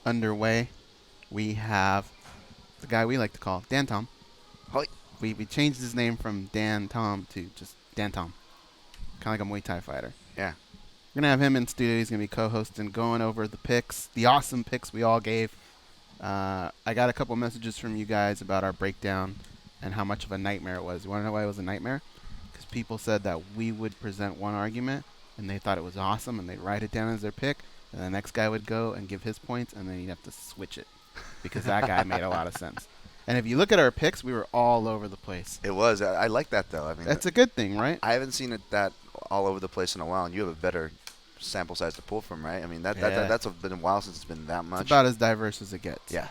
underway. We have the guy we like to call Dan Tom. Hoi. We changed his name from Dan Tom to just Dan Tom. Kind of like a Muay Thai fighter. Yeah. We're going to have him in studio. He's going to be co-hosting, going over the picks, the awesome picks we all gave. I got a couple messages from you guys about our breakdown and how much of a nightmare it was. You want to know why it was a nightmare? Because people said that we would present one argument, and they thought it was awesome, and they'd write it down as their pick, and the next guy would go and give his points, and then you'd have to switch it because that guy made a lot of sense. And if you look at our picks, we were all over the place. It was. I like that, though. I mean, that's a good thing, right? I haven't seen it that all over the place in a while, and you have a better sample size to pull from, right? I mean, that's been a while since it's been that much. It's about as diverse as it gets. Yeah.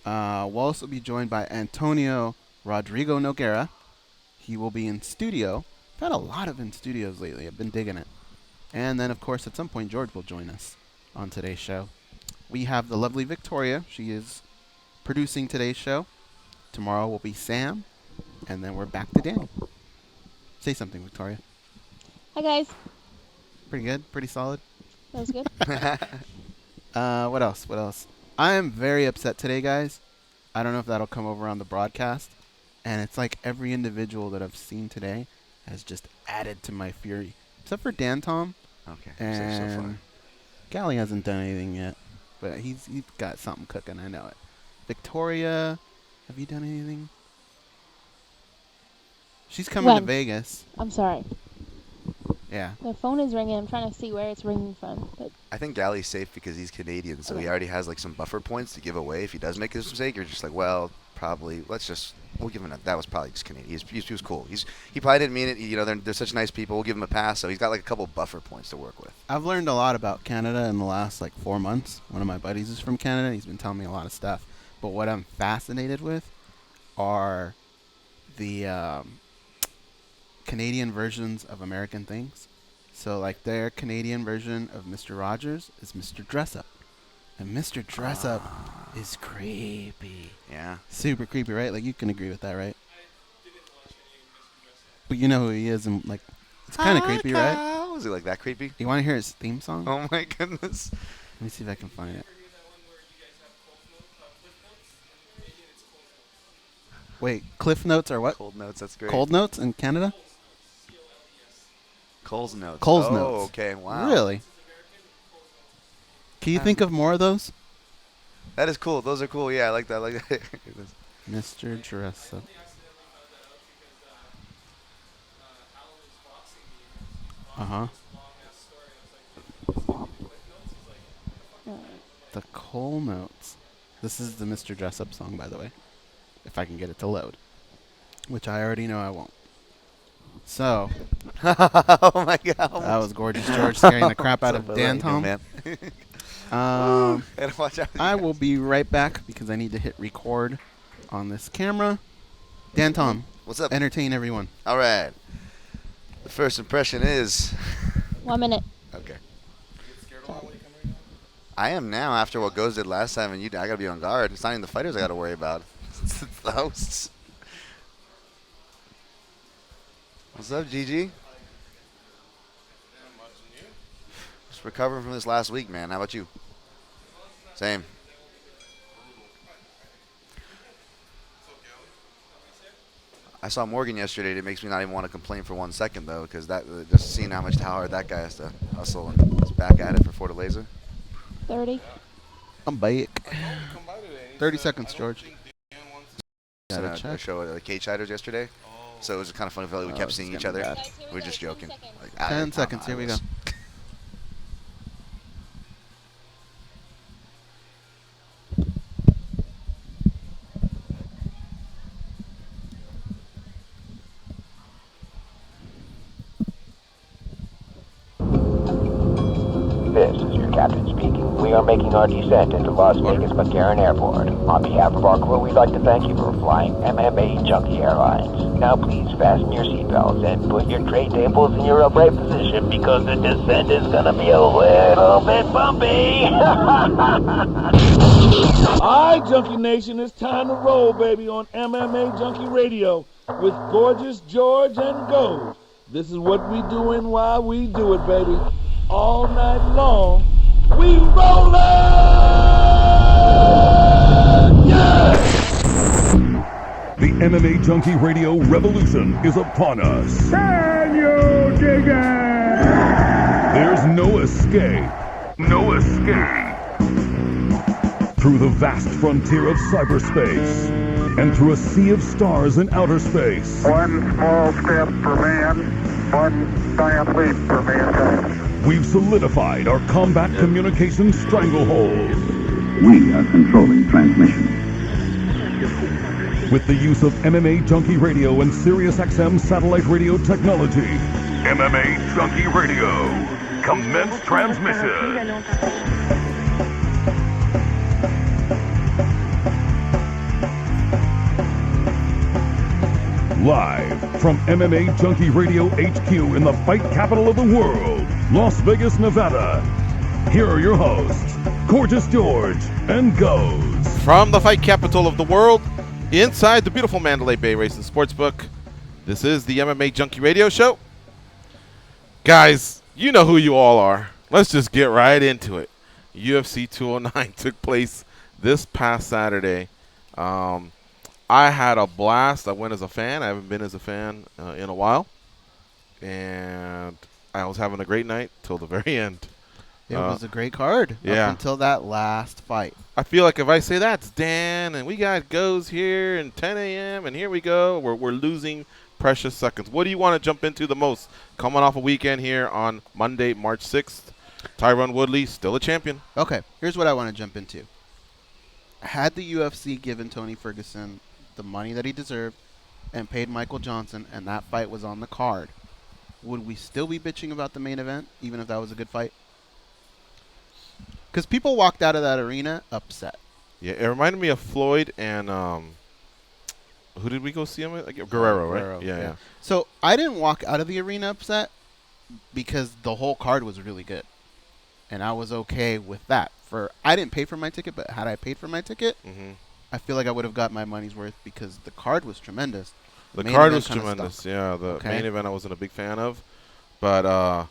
We'll also be joined by Antonio Rodrigo Nogueira. He will be in studio. I've had a lot of in studios lately. I've been digging it. And then, of course, at some point, George will join us on today's show. We have the lovely Victoria. She is producing today's show. Tomorrow will be Sam. And then we're back to Danny. Say something, Victoria. Hi, guys. Pretty good? Pretty solid? That was good. What else? I am very upset today, guys. I don't know if that'll come over on the broadcast. And it's like every individual that I've seen today has just added to my fury. Except for Dan Tom. Okay. And so far. Gally hasn't done anything yet. But he's got something cooking, I know it. Victoria, have you done anything? She's coming to Vegas. I'm sorry. Yeah. The phone is ringing. I'm trying to see where it's ringing from. But I think Gally's safe because he's Canadian, so he already has like some buffer points to give away if he does make a mistake. You're just like, well, probably we'll give him that was probably just Canadian. He was cool. He probably didn't mean it. You know, they're such nice people. We'll give him a pass. So he's got like a couple buffer points to work with. I've learned a lot about Canada in the last 4 months. One of my buddies is from Canada. He's been telling me a lot of stuff. But what I'm fascinated with are the Canadian versions of American things. So their Canadian version of Mr. Rogers is Mr. Dressup. And Mr. Dressup is creepy. Yeah. Super creepy, right? You can agree with that, right? But you know who he is, and it's kind of creepy, right? Is he that creepy? You want to hear his theme song? Oh my goodness. Let me see if I can find it. Wait, Cliff Notes are what? Cold Notes, that's great. Cold Notes in Canada? Cole's Notes. Cole's Notes. Oh, okay, wow. Really? Can you think of more of those? That is cool. Those are cool. Yeah, I like that. Mr. Dressup. Uh-huh. The Cole Notes. This is the Mr. Dressup song, by the way. If I can get it to load. Which I already know I won't. So. Oh, my God. That was Gorgeous George scaring the crap out of Dan Tom. Man. I will be right back because I need to hit record on this camera. Dan Tom. What's up? Entertain everyone. All right. The first impression is... 1 minute. Okay. I am now after what Goes did last time, and I got to be on guard. It's not even the fighters I got to worry about. It's the hosts. What's up, Gigi? Just recovering from this last week, man. How about you? Same. I saw Morgan yesterday. It makes me not even want to complain for 1 second, though, because just seeing how hard that guy has to hustle and he's back at it for Fortaleza. 30. I'm back. 30 seconds, George. A show at the Cage Fighters yesterday. So it was kind of funny. We kept seeing each other. We were just joking. 10 seconds. Here we go. This is your captain speaking. We are making our descent into Las Vegas McCarran Airport. On behalf of our crew, we'd like to thank you for flying MMAjunkie Airlines. Now please fasten your seatbelts and put your tray tables in your upright position because the descent is going to be a little bit bumpy. Alright, Junkie Nation, it's time to roll, baby, on MMAjunkie Radio with Gorgeous George and Gold. This is what we doing while we do it, baby. All night long, we rollin'! MMA Junkie Radio revolution is upon us. Can you dig it? There's no escape. No escape. Through the vast frontier of cyberspace and through a sea of stars in outer space. One small step for man, one giant leap for mankind. We've solidified our combat communication stranglehold. We are controlling transmission. With the use of MMA Junkie Radio and SiriusXM satellite radio technology. MMA Junkie Radio. Commence transmission. Live from MMA Junkie Radio HQ in the fight capital of the world, Las Vegas, Nevada. Here are your hosts, Gorgeous George and Goes. From the fight capital of the world, inside the beautiful Mandalay Bay Racing Sportsbook, this is the MMA Junkie Radio Show. Guys, you know who you all are. Let's just get right into it. UFC 209 took place this past Saturday. I had a blast. I went as a fan. I haven't been as a fan in a while. And I was having a great night till the very end. It was a great card up until that last fight. I feel like if I say that's Dan and we got Goes here and 10 a.m. and here we go, we're losing precious seconds. What do you want to jump into the most? Coming off a weekend here on Monday, March 6th, Tyron Woodley still a champion. Okay, here's what I want to jump into. Had the UFC given Tony Ferguson the money that he deserved and paid Michael Johnson and that fight was on the card, would we still be bitching about the main event even if that was a good fight? Because people walked out of that arena upset. Yeah, it reminded me of Floyd and who did we go see him with? Guerrero, right? Guerrero, Yeah. So I didn't walk out of the arena upset because the whole card was really good. And I was okay with that. I didn't pay for my ticket, but had I paid for my ticket, I feel like I would have got my money's worth because the card was tremendous. The card was tremendous, yeah. The main event I wasn't a big fan of. But,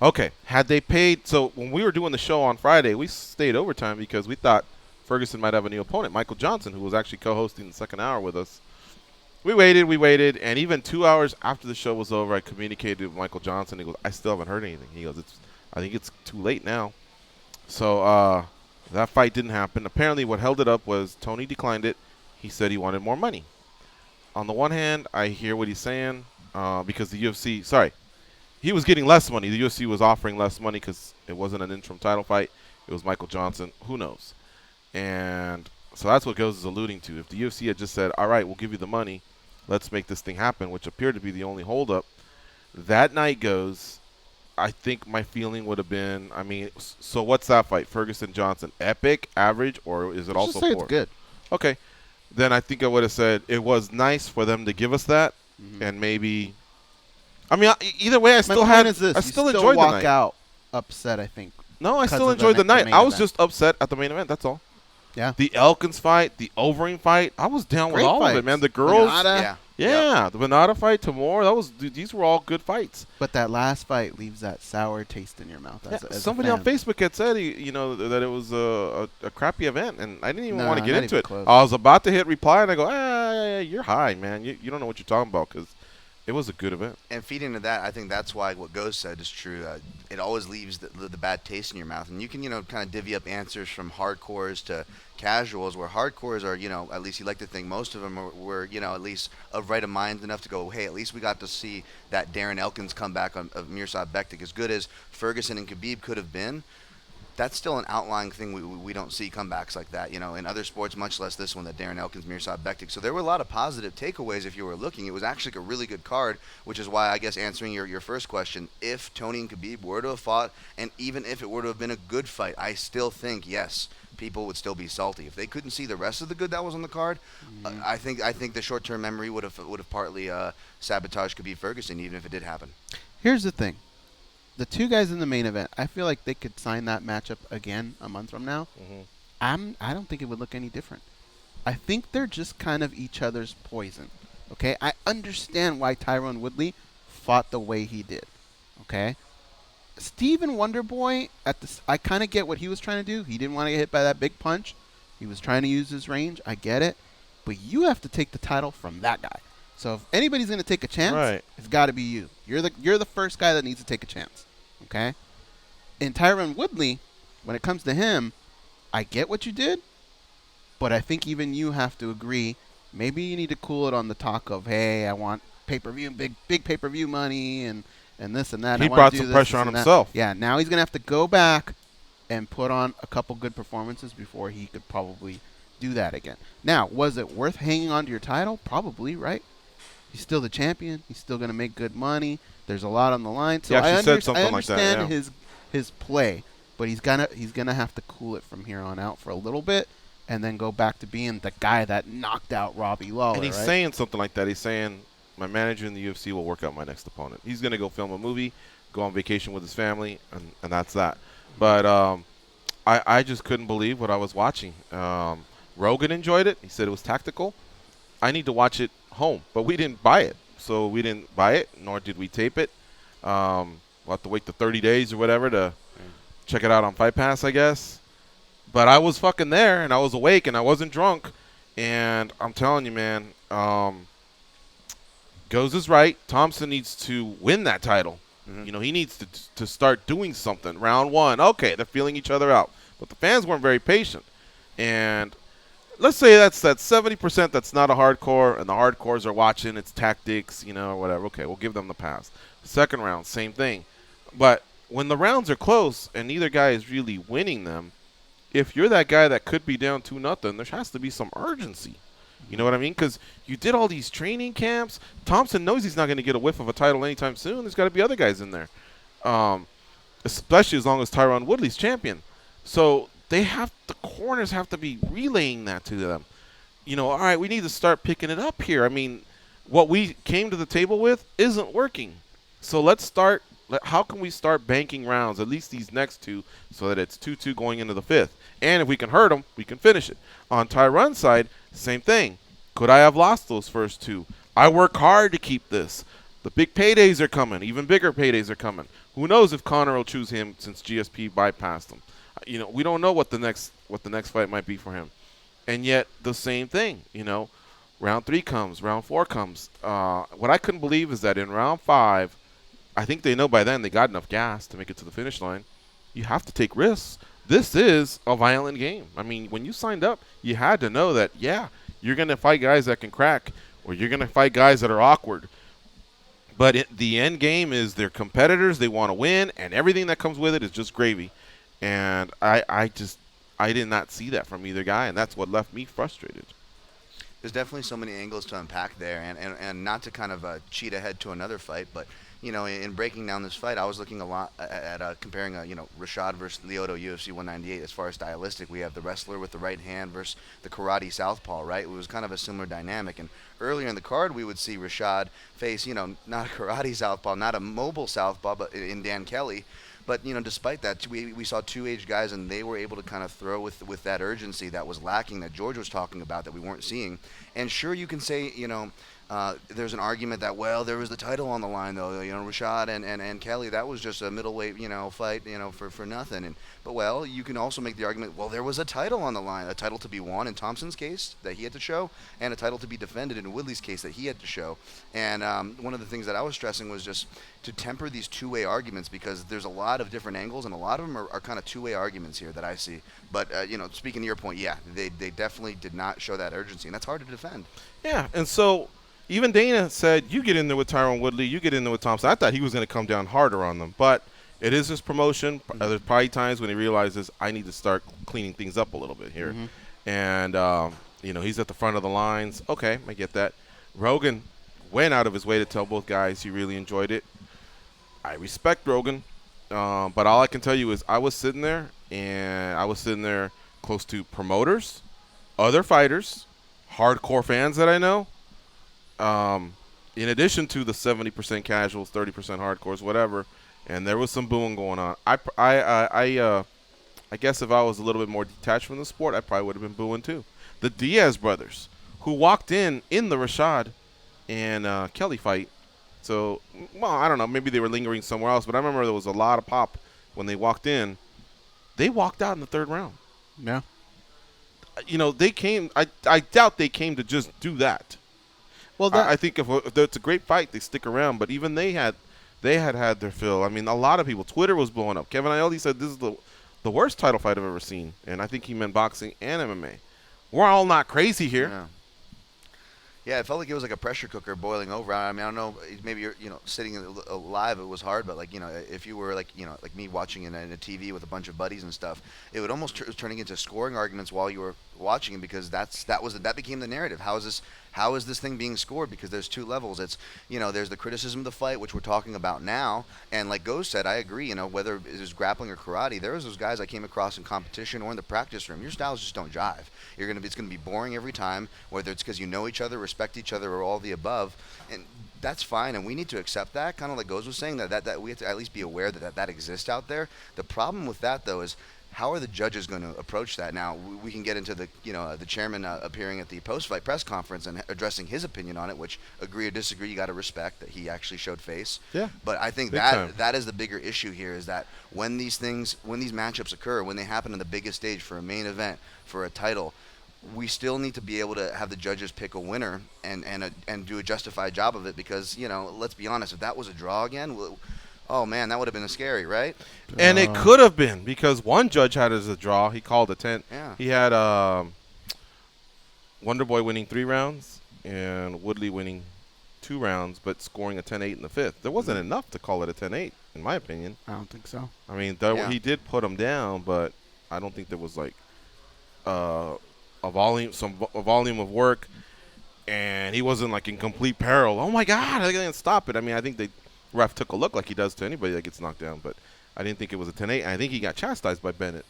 okay, had they paid – so when we were doing the show on Friday, we stayed overtime because we thought Ferguson might have a new opponent, Michael Johnson, who was actually co-hosting the second hour with us. We waited, and even 2 hours after the show was over, I communicated with Michael Johnson. He goes, I still haven't heard anything. He goes, I think it's too late now. So that fight didn't happen. Apparently what held it up was Tony declined it. He said he wanted more money. On the one hand, I hear what he's saying because the UFC – he was getting less money. The UFC was offering less money because it wasn't an interim title fight. It was Michael Johnson. Who knows? And so that's what Goes is alluding to. If the UFC had just said, all right, we'll give you the money, let's make this thing happen, which appeared to be the only holdup, that night Goes, I think my feeling would have been, so what's that fight? Ferguson-Johnson, epic, average, or is it also just say poor? It's good. Okay. Then I think I would have said it was nice for them to give us that, and maybe – either way, I still enjoyed the night. You walk out upset, I think. No, I still enjoyed the night. I was just upset at the main event. That's all. Yeah. The Elkins fight, the Overing fight, I was down with all of it, man. The girls, the Venata fight, Tamor, these were all good fights. But that last fight leaves that sour taste in your mouth. As somebody a on fan. Facebook had said, that it was a crappy event, and I didn't even want to get into it. Close. I was about to hit reply, and I go, you're high, man. You don't know what you're talking about because it was a good event. And feeding to that, I think that's why what Goes said is true. It always leaves the bad taste in your mouth. And you can, kind of divvy up answers from hardcores to casuals, where hardcores are, at least you like to think most of them were at least of right of mind enough to go, hey, at least we got to see that Darren Elkins comeback of Mirsad Bektik. As good as Ferguson and Khabib could have been, that's still an outlying thing. We don't see comebacks like that, in other sports, much less this one, that Darren Elkins, Mirsad Bektik. So there were a lot of positive takeaways if you were looking. It was actually a really good card, which is why I guess answering your first question, if Tony and Khabib were to have fought, and even if it were to have been a good fight, I still think, yes, people would still be salty. If they couldn't see the rest of the good that was on the card, I think the short-term memory would have partly sabotaged Khabib Ferguson, even if it did happen. Here's the thing. The two guys in the main event, I feel like they could sign that matchup again a month from now. I don't think it would look any different. I think they're just kind of each other's poison. Okay? I understand why Tyron Woodley fought the way he did. Okay? Stephen Wonderboy, I kind of get what he was trying to do. He didn't want to get hit by that big punch. He was trying to use his range. I get it. but you have to take the title from that guy. So if anybody's going to take a chance, it's got to be you. You're the first guy that needs to take a chance. Okay? And Tyron Woodley, when it comes to him, I get what you did, but I think even you have to agree, maybe you need to cool it on the talk of, hey, I want pay-per-view, big pay-per-view money and this and that. He brought some pressure on himself. Yeah, now he's going to have to go back and put on a couple good performances before he could probably do that again. Now, was it worth hanging on to your title? Probably, right? He's still the champion. He's still going to make good money. There's a lot on the line. So I understand his play, but he's gonna have to cool it from here on out for a little bit, and then go back to being the guy that knocked out Robbie Lawler. And he's saying something like that. He's saying, my manager in the UFC will work out my next opponent. He's going to go film a movie, go on vacation with his family, and that's that. But I just couldn't believe what I was watching. Rogan enjoyed it. He said it was tactical. I need to watch it home, but we didn't buy it. So we didn't buy it, nor did we tape it. We'll have to wait the 30 days or whatever to check it out on Fight Pass, I guess. But I was fucking there, and I was awake, and I wasn't drunk. And I'm telling you, man, Goes is right. Thompson needs to win that title. Mm-hmm. You know, he needs to start doing something. Round one, okay, they're feeling each other out. But the fans weren't very patient. And let's say that's that 70% that's not a hardcore, and the hardcores are watching, it's tactics, you know, or whatever. Okay, we'll give them the pass. Second round, same thing. But when the rounds are close and neither guy is really winning them, if you're that guy that could be down 2-0, there has to be some urgency. You know what I mean? Because you did all these training camps. Thompson knows he's not going to get a whiff of a title anytime soon. There's got to be other guys in there, especially as long as Tyron Woodley's champion. So the corners have to be relaying that to them. You know, all right, we need to start picking it up here. I mean, what we came to the table with isn't working. So let's start. How can we start banking rounds, at least these next two, so that it's 2-2 going into the fifth? And if we can hurt them, we can finish it. On Tyron's side, same thing. Could I have lost those first two? I work hard to keep this. The big paydays are coming. Even bigger paydays are coming. Who knows if Conor will choose him since GSP bypassed him? You know, we don't know what the next fight might be for him. And yet the same thing. You know, round 3 comes, round 4 comes. What I couldn't believe is that in round 5, I think they know by then they got enough gas to make it to the finish line. You have to take risks. This is a violent game. I mean, when you signed up, you had to know that, yeah, you're going to fight guys that can crack, or you're going to fight guys that are awkward. But the end game is they're competitors, they want to win, and everything that comes with it is just gravy. And I did not see that from either guy, and that's what left me frustrated. There's definitely so many angles to unpack there, and not to kind of cheat ahead to another fight, but you know, in breaking down this fight, I was looking a lot at comparing, Rashad versus Lyoto, UFC 198. As far as stylistic, we have the wrestler with the right hand versus the karate southpaw, right? It was kind of a similar dynamic. And earlier in the card, we would see Rashad face, not a karate southpaw, not a mobile southpaw, but in Dan Kelly. But, despite that, we saw two aged guys, and they were able to kind of throw with that urgency that was lacking that George was talking about that we weren't seeing. And sure, you can say, there's an argument that, well, there was the title on the line, though. Rashad and Kelly, that was just a middleweight, fight, for nothing. But, well, you can also make the argument, well, there was a title on the line, a title to be won in Thompson's case that he had to show, and a title to be defended in Woodley's case that he had to show. And one of the things that I was stressing was just to temper these two-way arguments, because there's a lot of different angles, and a lot of them are kind of two-way arguments here that I see. But, speaking to your point, yeah, they definitely did not show that urgency, and that's hard to defend. Yeah, and so even Dana said, you get in there with Tyron Woodley, you get in there with Thompson. I thought he was going to come down harder on them. But it is his promotion. Mm-hmm. There's probably times when he realizes, I need to start cleaning things up a little bit here. Mm-hmm. And, he's at the front of the lines. Okay, I get that. Rogan went out of his way to tell both guys he really enjoyed it. I respect Rogan. But all I can tell you is I was sitting there, and I was sitting there close to promoters, other fighters, hardcore fans that I know. In addition to the 70% casuals, 30% hardcores, whatever, and there was some booing going on. I guess if I was a little bit more detached from the sport, I probably would have been booing too. The Diaz brothers, who walked in the Rashad and Kelly fight. So, well, I don't know, maybe they were lingering somewhere else, but I remember there was a lot of pop when they walked in. They walked out in the third round. Yeah. they came. I doubt they came to just do that. Well, I think if it's a great fight, they stick around. But even they had their fill. I mean, a lot of people. Twitter was blowing up. Kevin Ieldi said this is the worst title fight I've ever seen, and I think he meant boxing and MMA. We're all not crazy here. Yeah. Yeah, it felt like it was like a pressure cooker boiling over. I mean, I don't know. Maybe you're, sitting live, it was hard. But like, if you were like, like me watching in a TV with a bunch of buddies and stuff, it would almost turning into scoring arguments while you were watching it because that became the narrative. How is this thing being scored? Because there's two levels. It's there's the criticism of the fight, which we're talking about now, and like Goz said, I agree. Whether it was grappling or karate, there was those guys I came across in competition or in the practice room. Your styles just don't jive. It's gonna be boring every time, whether it's because you know each other, respect each other, or all the above, and that's fine, and we need to accept that. Kind of like Goz was saying, that we have to at least be aware that exists out there. The problem with that though is, how are the judges going to approach that? Now, we can get into the chairman appearing at the post-fight press conference and addressing his opinion on it, which agree or disagree, you got to respect that he actually showed face. Yeah. But I think that is the bigger issue here is that when these matchups occur, when they happen on the biggest stage for a main event, for a title, we still need to be able to have the judges pick a winner and do a justified job of it because, let's be honest, if that was a draw again, oh, man, that would have been scary, right? And it could have been because one judge had it as a draw. He called a 10. Yeah. He had Wonder Boy winning 3 rounds and Woodley winning 2 rounds but scoring a 10-8 in the 5th. There wasn't enough to call it a 10-8, in my opinion. I don't think so. I mean, he did put him down, but I don't think there was like a volume of work, and he wasn't like in complete peril. Oh, my God, I can't stop it. I mean, I think the ref took a look like he does to anybody that gets knocked down, but I didn't think it was a 10-8. I think he got chastised by Bennett.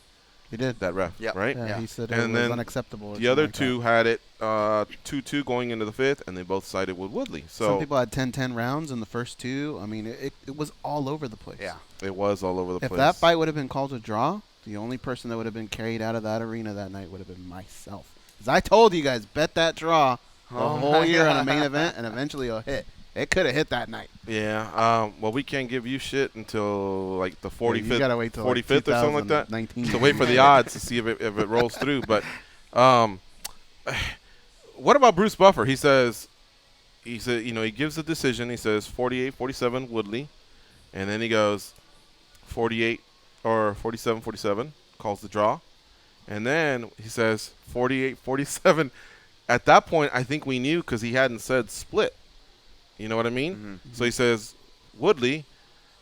He did. That ref, right? Yeah, he said it was unacceptable. The other two had it 2-2 going into the 5th, and they both sided with Woodley. So some people had 10-10 rounds in the first 2. I mean, it was all over the place. Yeah. It was all over the place. If that fight would have been called a draw, the only person that would have been carried out of that arena that night would have been myself. Because I told you guys, bet that draw the whole year on a main event, and eventually it'll hit. It could have hit that night. Yeah. Well, we can't give you shit until like the 45th, you gotta wait till 45th like or something like that. 19. To wait for the odds to see if it rolls through. But what about Bruce Buffer? He said, he gives a decision. He says 48-47 Woodley, and then he goes 48 or 47-47, calls the draw, and then he says 48-47. At that point, I think we knew because he hadn't said split. You know what I mean? Mm-hmm. So he says Woodley,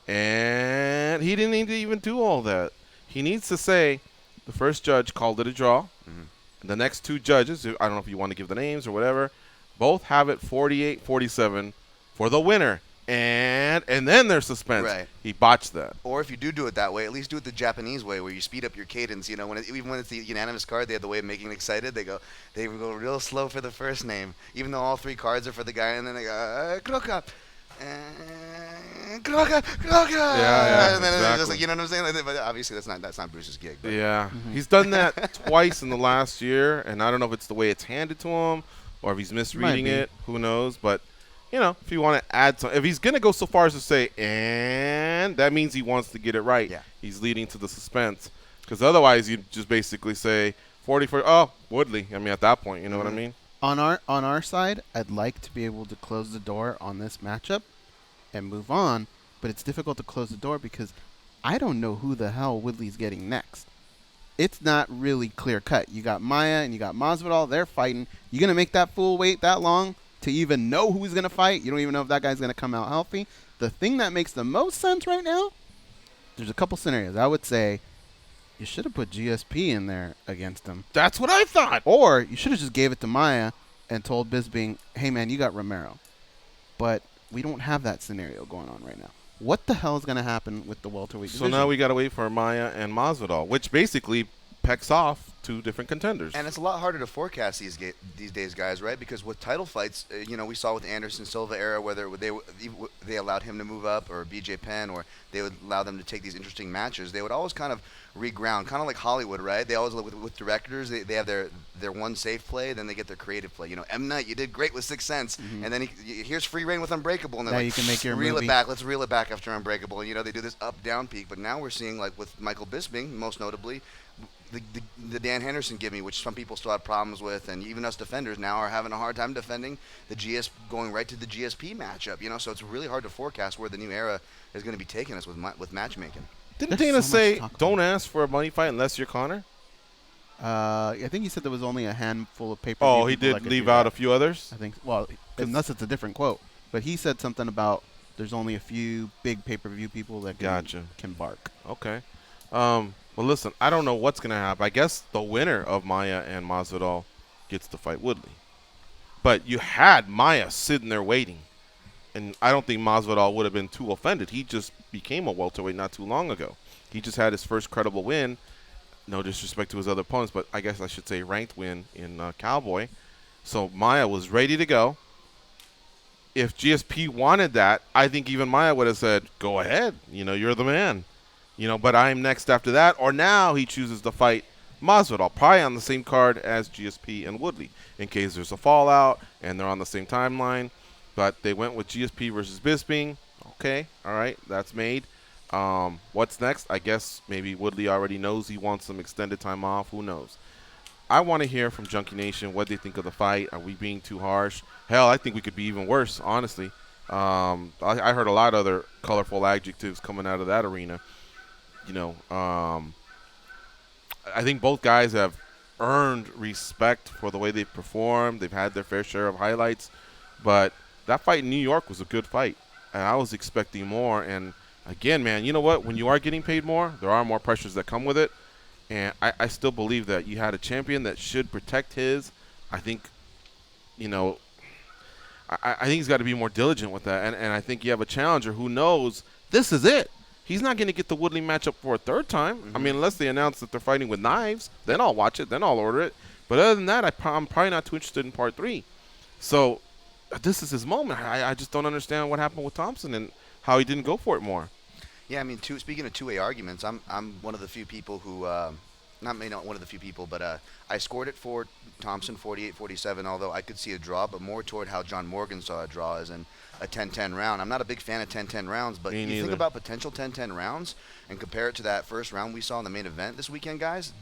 and he didn't need to even do all that. He needs to say the first judge called it a draw. Mm-hmm. And the next 2 judges, I don't know if you want to give the names or whatever, both have it 48-47 for the winner. And then there's suspense. Right. He botched that. Or if you do it that way, at least do it the Japanese way, where you speed up your cadence. Even when it's the unanimous card, they have the way of making it excited. They go real slow for the first name, even though all 3 cards are for the guy, and then they go Kroka, Kroka. Yeah, and then exactly. it's just like, you know what I'm saying? But obviously that's not Bruce's gig. But. Yeah, he's done that twice in the last year, and I don't know if it's the way it's handed to him or if he's misreading it. Who knows? But. If you want to add if he's going to go so far as to say, and that means he wants to get it right. Yeah. He's leading to the suspense. Because otherwise, you just basically say 44, Woodley. I mean, at that point, you know what I mean? On our side, I'd like to be able to close the door on this matchup and move on, but it's difficult to close the door because I don't know who the hell Woodley's getting next. It's not really clear-cut. You got Maya and you got Masvidal. They're fighting. You going to make that fool wait that long to even know who's going to fight? You don't even know if that guy's going to come out healthy. The thing that makes the most sense right now, there's a couple scenarios. I would say you should have put GSP in there against him. That's what I thought. Or you should have just gave it to Maya and told Bisping, hey, man, you got Romero. But we don't have that scenario going on right now. What the hell is going to happen with the welterweight division? So now we got to wait for Maya and Masvidal, which basically pecks off 2 different contenders. And it's a lot harder to forecast these days, guys, right? Because with title fights, we saw with the Anderson Silva era, whether they allowed him to move up, or BJ Penn, or they would allow them to take these interesting matches, they would always kind of reground, kind of like Hollywood, right? They always, with directors, they have their one safe play, then they get their creative play. M. Night, you did great with Sixth Sense, and then here's free reign with Unbreakable, and they're now like, you can make your reel movie. it back, let's reel it back after Unbreakable. And, they do this up-down peak, but now we're seeing, like with Michael Bisping, most notably, the Dan Henderson give me, which some people still have problems with, and even us defenders now are having a hard time defending going right to the GSP matchup. So it's really hard to forecast where the new era is going to be taking us with matchmaking. Didn't Dana say don't ask for a money fight unless you're Connor? I think he said there was only a handful of pay-per-view. Oh, he did leave out a few others? I think. Well, unless it's a different quote. But he said something about there's only a few big pay-per-view people that can bark. Okay. Well, listen, I don't know what's going to happen. I guess the winner of Maia and Masvidal gets to fight Woodley. But you had Maia sitting there waiting. And I don't think Masvidal would have been too offended. He just became a welterweight not too long ago. He just had his first credible win. No disrespect to his other opponents, but I guess I should say ranked win in Cowboy. So Maia was ready to go. If GSP wanted that, I think even Maia would have said, go ahead. You're the man. But I'm next after that. Or now he chooses to fight Masvidal, probably on the same card as GSP and Woodley, in case there's a fallout and they're on the same timeline. But they went with GSP versus Bisping. Okay, all right, that's made. What's next? I guess maybe Woodley already knows he wants some extended time off. Who knows? I want to hear from Junkie Nation what they think of the fight. Are we being too harsh? Hell, I think we could be even worse, honestly. I heard a lot of other colorful adjectives coming out of that arena. I think both guys have earned respect for the way they've performed. They've had their fair share of highlights. But that fight in New York was a good fight, and I was expecting more. And, again, man, you know what? When you are getting paid more, there are more pressures that come with it. And I still believe that you had a champion that should protect his. I think, I think he's got to be more diligent with that. And I think you have a challenger who knows this is it. He's not going to get the Woodley matchup for a third time. Mm-hmm. I mean, unless they announce that they're fighting with knives, then I'll watch it, then I'll order it. But other than that, I'm probably not too interested in part 3. So this is his moment. I just don't understand what happened with Thompson and how he didn't go for it more. Yeah, I mean, speaking of two-way arguments, I'm one of the few people who, not one of the few people, but I scored it for Thompson 48-47, although I could see a draw, but more toward how John Morgan saw a draw as in a 10-10 round. I'm not a big fan of 10-10 rounds, but you think about potential 10-10 rounds and compare it to that first round we saw in the main event this weekend, guys,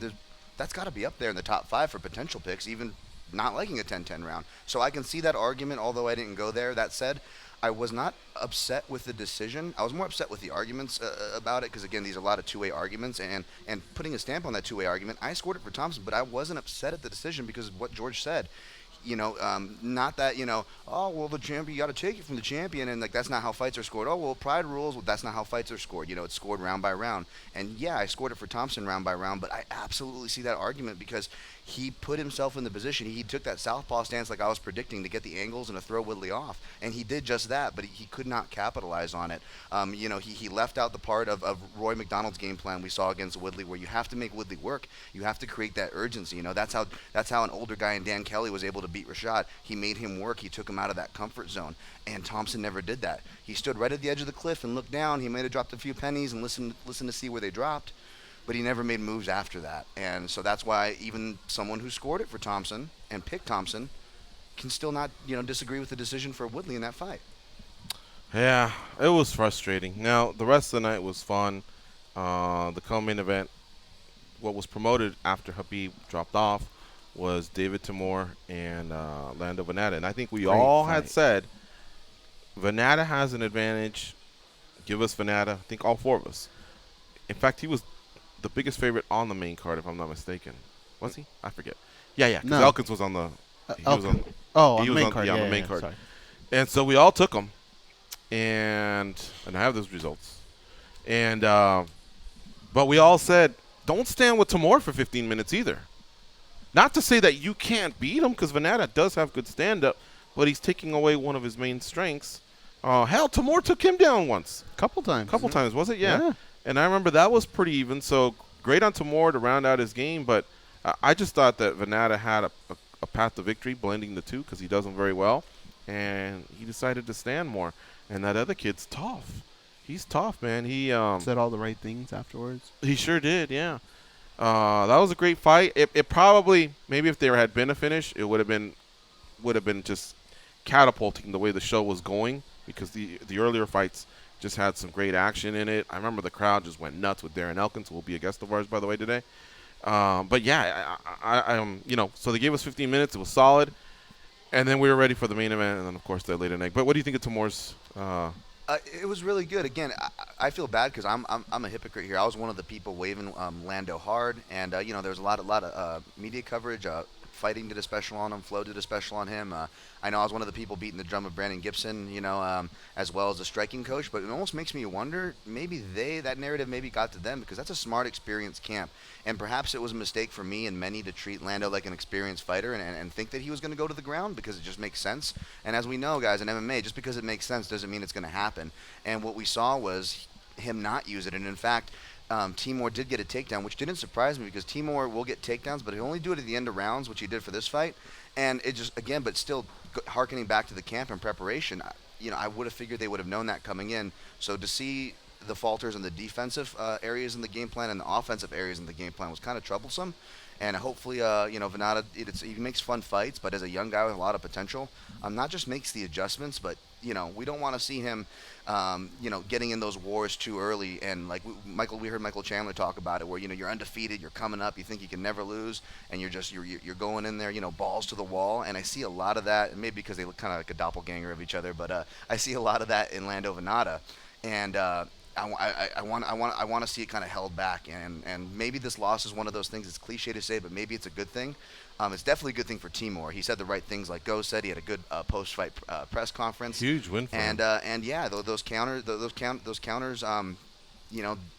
that's got to be up there in the top 5 for potential picks, even not liking a 10-10 round. So I can see that argument, although I didn't go there. That said, I was not upset with the decision. I was more upset with the arguments about it because, again, these are a lot of two-way arguments. And putting a stamp on that two-way argument, I scored it for Thompson, but I wasn't upset at the decision because of what George said. Not that, oh, well, the champion, you got to take it from the champion, and, that's not how fights are scored. Oh, well, pride rules, well, that's not how fights are scored. It's scored round by round. And, yeah, I scored it for Thompson round by round, but I absolutely see that argument because he put himself in the position. He took that southpaw stance like I was predicting to get the angles and to throw Woodley off, and he did just that, but he could not capitalize on it. He left out the part of Roy McDonald's game plan we saw against Woodley where you have to make Woodley work. You have to create that urgency. That's how an older guy in Dan Kelly was able to beat Rashad. He made him work. He took him out of that comfort zone, and Thompson never did that. He stood right at the edge of the cliff and looked down. He might have dropped a few pennies and listened to see where they dropped, but he never made moves after that. And so that's why even someone who scored it for Thompson and picked Thompson can still not, disagree with the decision for Woodley in that fight. Yeah, it was frustrating. Now, the rest of the night was fun. The co-main event, what was promoted after Habib dropped off, was David Timur and Lando Venata. And I think we all had said Venata has an advantage. Give us Venata. I think all 4 of us. In fact, he was the biggest favorite on the main card, if I'm not mistaken. Was he? I forget. Yeah, because Elkins was on the on the main card. On the main card. Sorry. And so we all took him. And I have those results. And but we all said, don't stand with Timur for 15 minutes either. Not to say that you can't beat him, because Venata does have good stand-up, but he's taking away one of his main strengths. Hell, Timur took him down once. Couple times, was it? Yeah. And I remember that was pretty even. So great on Timur to round out his game, but I just thought that Venata had a path to victory, blending the two, because he does them very well, and he decided to stand more. And that other kid's tough. He's tough, man. He said all the right things afterwards. He sure did, yeah. That was a great fight. It probably, maybe if there had been a finish, it would have been just catapulting the way the show was going, because the earlier fights just had some great action in it. I remember the crowd just went nuts with Darren Elkins, who will be a guest of ours, by the way, today. But yeah, so they gave us 15 minutes. It was solid. And then we were ready for the main event, and then, of course, that later night. But what do you think of Timur's It was really good. Again, I feel bad because I'm a hypocrite here. I was one of the people waving Lando hard, and there was a lot of media coverage. Fighting did a special on him. Flo did a special on him. I know I was one of the people beating the drum of Brandon Gibson, as well as the striking coach. But it almost makes me wonder, maybe that narrative maybe got to them because that's a smart, experienced camp. And perhaps it was a mistake for me and many to treat Lando like an experienced fighter and think that he was going to go to the ground because it just makes sense. And as we know, guys, in MMA, just because it makes sense doesn't mean it's going to happen. And what we saw was him not use it. And in fact, Timur did get a takedown, which didn't surprise me because Timur will get takedowns, but he'll only do it at the end of rounds, which he did for this fight. And it just, again, but still harkening back to the camp and preparation, I would have figured they would have known that coming in. So to see the falters in the defensive areas in the game plan and the offensive areas in the game plan was kind of troublesome. And hopefully, Venata, he makes fun fights, but as a young guy with a lot of potential, not just makes the adjustments, but, we don't want to see him, getting in those wars too early. And like we heard Michael Chandler talk about it, where, you're undefeated, you're coming up, you think you can never lose, and you're going in there, balls to the wall. And I see a lot of that, and maybe because they look kind of like a doppelganger of each other, but I see a lot of that in Lando Venata. And, I want to see it kind of held back, and maybe this loss is one of those things. It's cliche to say, but maybe it's a good thing. It's definitely a good thing for Timur. He said the right things, like Go said. He had a good post-fight press conference. Huge win for him. And yeah, those counters, that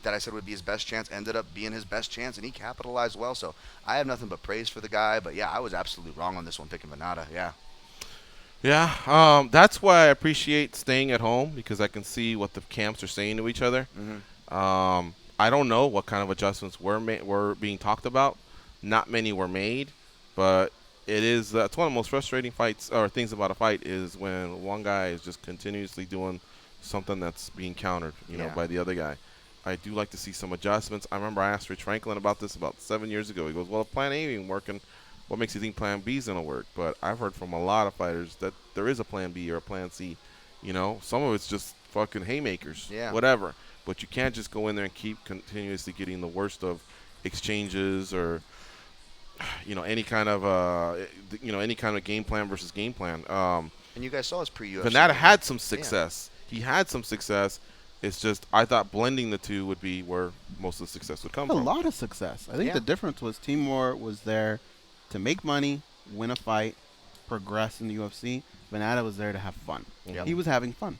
I said would be his best chance ended up being his best chance, and he capitalized well. So I have nothing but praise for the guy. But yeah, I was absolutely wrong on this one, picking Venata. Yeah. Yeah, that's why I appreciate staying at home, because I can see what the camps are saying to each other. Mm-hmm. I don't know what kind of adjustments were being talked about. Not many were made, but it's one of the most frustrating fights or things about a fight is when one guy is just continuously doing something that's being countered, by the other guy. I do like to see some adjustments. I remember I asked Rich Franklin about this about 7 years ago. He goes, well, if Plan A ain't working, what makes you think Plan B is going to work? But I've heard from a lot of fighters that there is a Plan B or a Plan C. Some of it's just fucking haymakers, whatever. But you can't just go in there and keep continuously getting the worst of exchanges or, any kind of game plan versus game plan. And you guys saw his pre-UFC. Venata had some success. Yeah. He had some success. It's just I thought blending the two would be where most of the success would come from. A lot of success. I think the difference was Timur was there to make money, win a fight, progress in the UFC. Venata was there to have fun. Yep. He was having fun.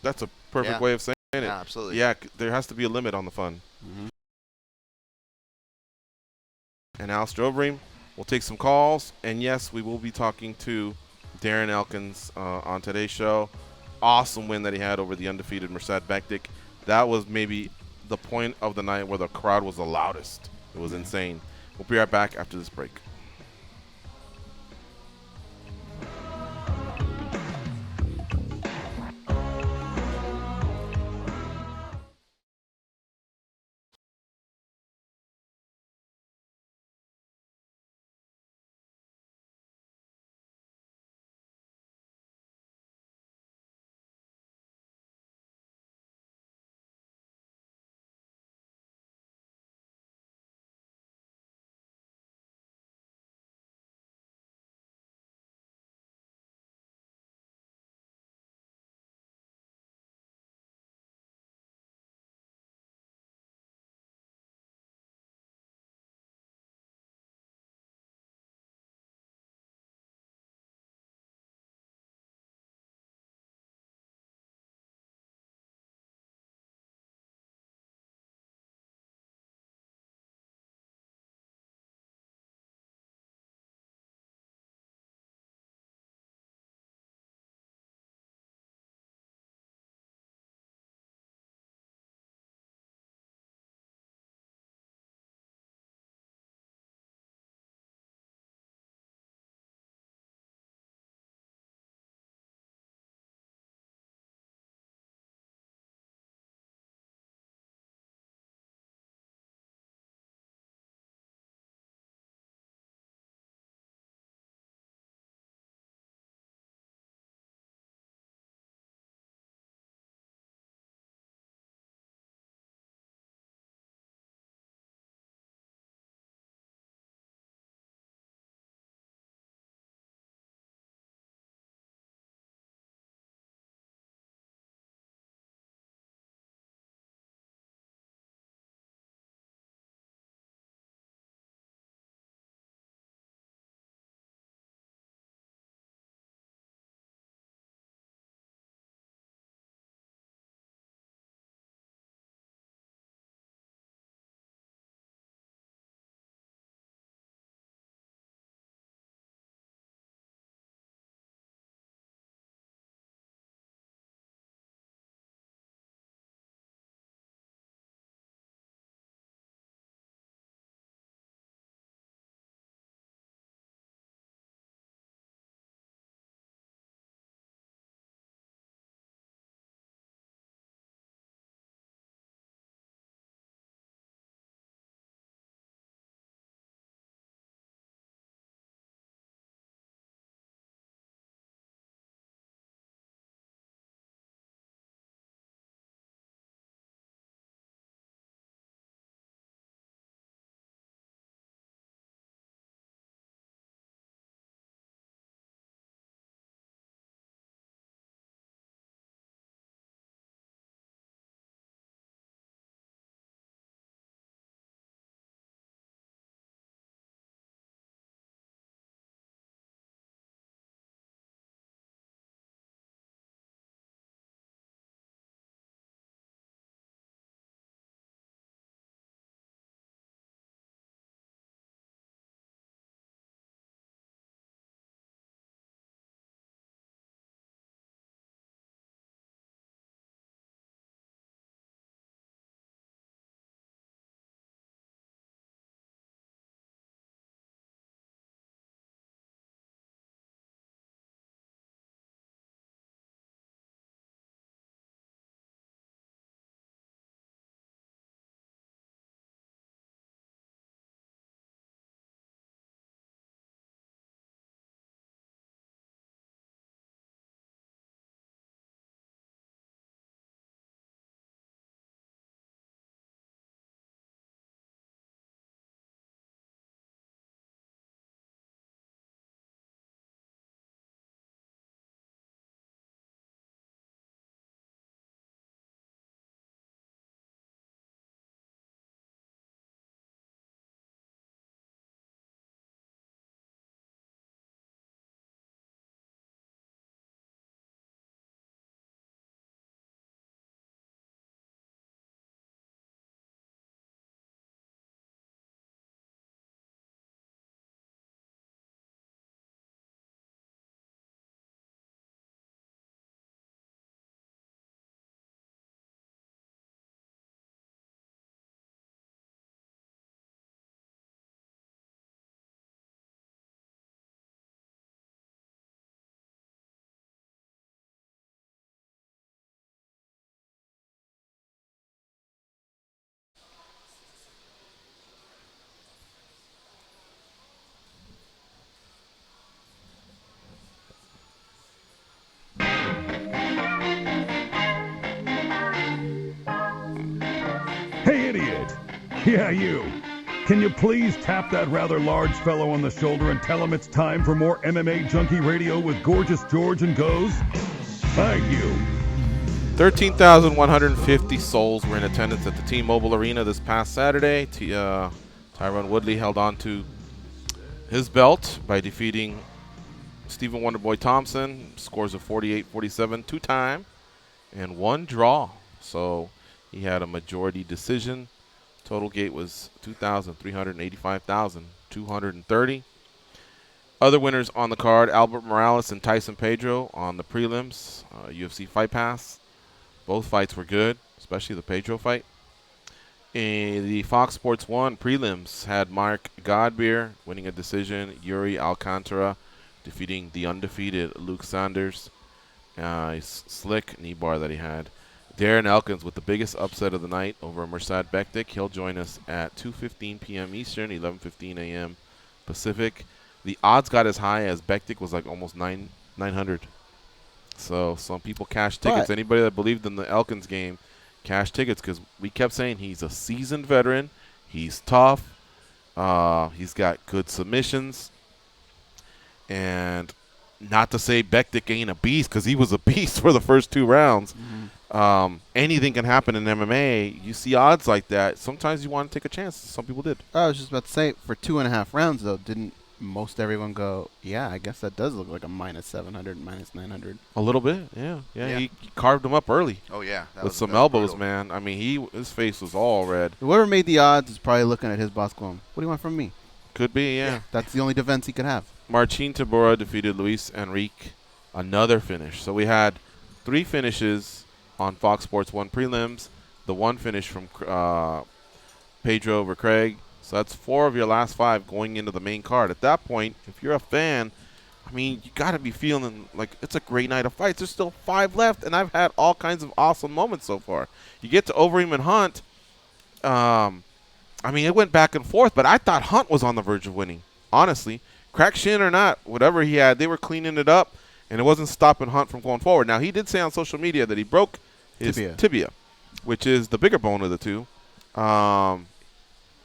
That's a perfect way of saying it. Yeah, absolutely. Yeah, there has to be a limit on the fun. Mm-hmm. And Alistair Overeem, we'll take some calls. And, yes, we will be talking to Darren Elkins on today's show. Awesome win that he had over the undefeated Mirsad Bektik. That was maybe the point of the night where the crowd was the loudest. It was insane. We'll be right back after this break. Yeah, you. Can you please tap that rather large fellow on the shoulder and tell him it's time for more MMA Junkie Radio with Gorgeous George and Goes? Thank you. 13,150 souls were in attendance at the T-Mobile Arena this past Saturday. Tyron Woodley held on to his belt by defeating Stephen Wonderboy Thompson. Scores of 48-47, 2-time, and 1 draw. So he had a majority decision. Total gate was 285,230. Other winners on the card, Albert Morales and Tyson Pedro on the prelims, UFC Fight Pass. Both fights were good, especially the Pedro fight. In the Fox Sports 1 prelims had Mark Godbeer winning a decision, Yuri Alcantara defeating the undefeated Luke Sanders. Slick knee bar that he had. Darren Elkins with the biggest upset of the night over Mirsad Bektik. He'll join us at 2:15 p.m. Eastern, 11:15 a.m. Pacific. The odds got as high as Bektik was like almost 900. So some people cashed tickets. Anybody that believed in the Elkins game cashed tickets because we kept saying he's a seasoned veteran. He's tough. He's got good submissions. And not to say Bektik ain't a beast because he was a beast for the first 2 rounds. Mm-hmm. Anything can happen in MMA. You see odds like that. Sometimes you want to take a chance. Some people did. I was just about to say, for 2.5 rounds, though, didn't most everyone go, yeah, I guess that does look like a -700, -900. A little bit, yeah. He carved him up early. Oh, yeah. With some elbows, brutal. Man. I mean, his face was all red. Whoever made the odds is probably looking at his boss going, what do you want from me? Could be, yeah. That's the only defense he could have. Marcin Tabora defeated Luis Enrique. Another finish. So we had 3 finishes on Fox Sports 1 prelims. The 1 finish from Pedro over Craig. So that's 4 of your last 5 going into the main card. At that point, if you're a fan, I mean, you got to be feeling like it's a great night of fights. There's still 5 left, and I've had all kinds of awesome moments so far. You get to Overeem and Hunt. I mean, it went back and forth, but I thought Hunt was on the verge of winning, honestly. Crack shin or not, whatever he had, they were cleaning it up, and it wasn't stopping Hunt from going forward. Now, he did say on social media that he broke his tibia, which is the bigger bone of the two.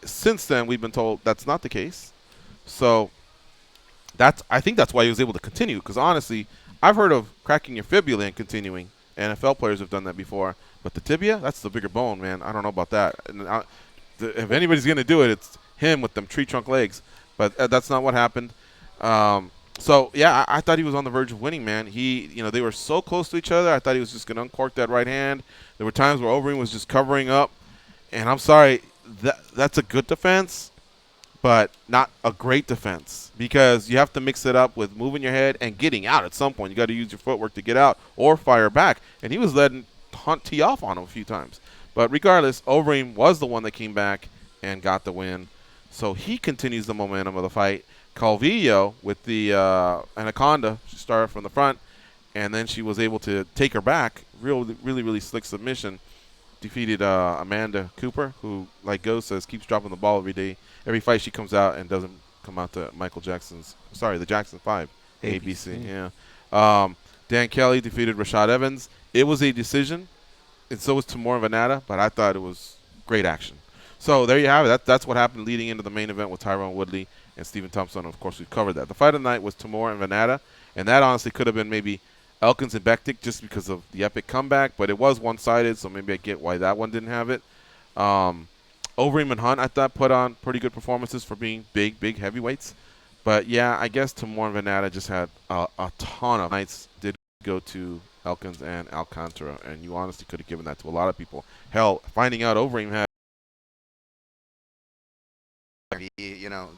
Since then, we've been told that's not the case. So I think that's why he was able to continue, because honestly, I've heard of cracking your fibula and continuing. NFL players have done that before. But the tibia, that's the bigger bone, man. I don't know about that. And if anybody's going to do it, it's him with them tree trunk legs. But that's not what happened. So, yeah, I thought he was on the verge of winning, man. They were so close to each other. I thought he was just going to uncork that right hand. There were times where Overeem was just covering up. And I'm sorry, that's a good defense, but not a great defense, because you have to mix it up with moving your head and getting out at some point. You got to use your footwork to get out or fire back. And he was letting Hunt tee off on him a few times. But regardless, Overeem was the one that came back and got the win. So he continues the momentum of the fight. Calvillo with the Anaconda, she started from the front, and then she was able to take her back. Really slick submission. Defeated Amanda Cooper, who, like Go says, keeps dropping the ball every day. Every fight she comes out and doesn't come out to the Jackson 5, ABC. Yeah. Dan Kelly defeated Rashad Evans. It was a decision, and so was Timur Venata, but I thought it was great action. So there you have it. That's what happened leading into the main event with Tyron Woodley and Stephen Thompson. Of course, we've covered that. The fight of the night was Timur and Venata, and that honestly could have been maybe Elkins and Bektik just because of the epic comeback, but it was one-sided, so maybe I get why that one didn't have it. Overeem and Hunt, I thought, put on pretty good performances for being big heavyweights. But, yeah, I guess Timur and Venata just had a ton of nights. Did go to Elkins and Alcantara, and you honestly could have given that to a lot of people. Hell, finding out Overeem had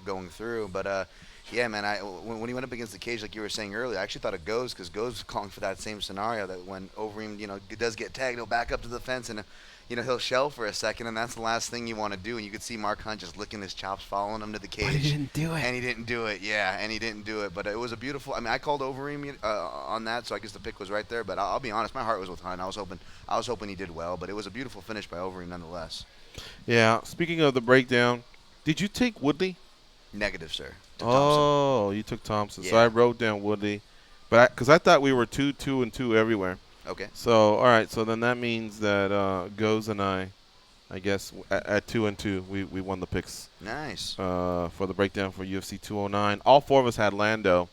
going through, but yeah, man, when he went up against the cage, like you were saying earlier, I actually thought of Goes, because Goes was calling for that same scenario, that when Overeem, does get tagged, he'll back up to the fence and, he'll shell for a second, and that's the last thing you want to do. And you could see Mark Hunt just licking his chops, following him to the cage. But he didn't do it. And he didn't do it, yeah, and he didn't do it. But it was a beautiful, I called Overeem on that, so I guess the pick was right there. But I'll be honest, my heart was with Hunt. I was hoping he did well, but it was a beautiful finish by Overeem nonetheless. Yeah, speaking of the breakdown, did you take Woodley? Negative, sir. Oh, you took Thompson. Yeah. So I wrote down Woodley, but because I thought we were 2-2-2 everywhere. Okay. So all right. So then that means that Goes and I I guess at 2-2, we won the picks. Nice. For the breakdown for UFC 209. All 4 of us had Lando,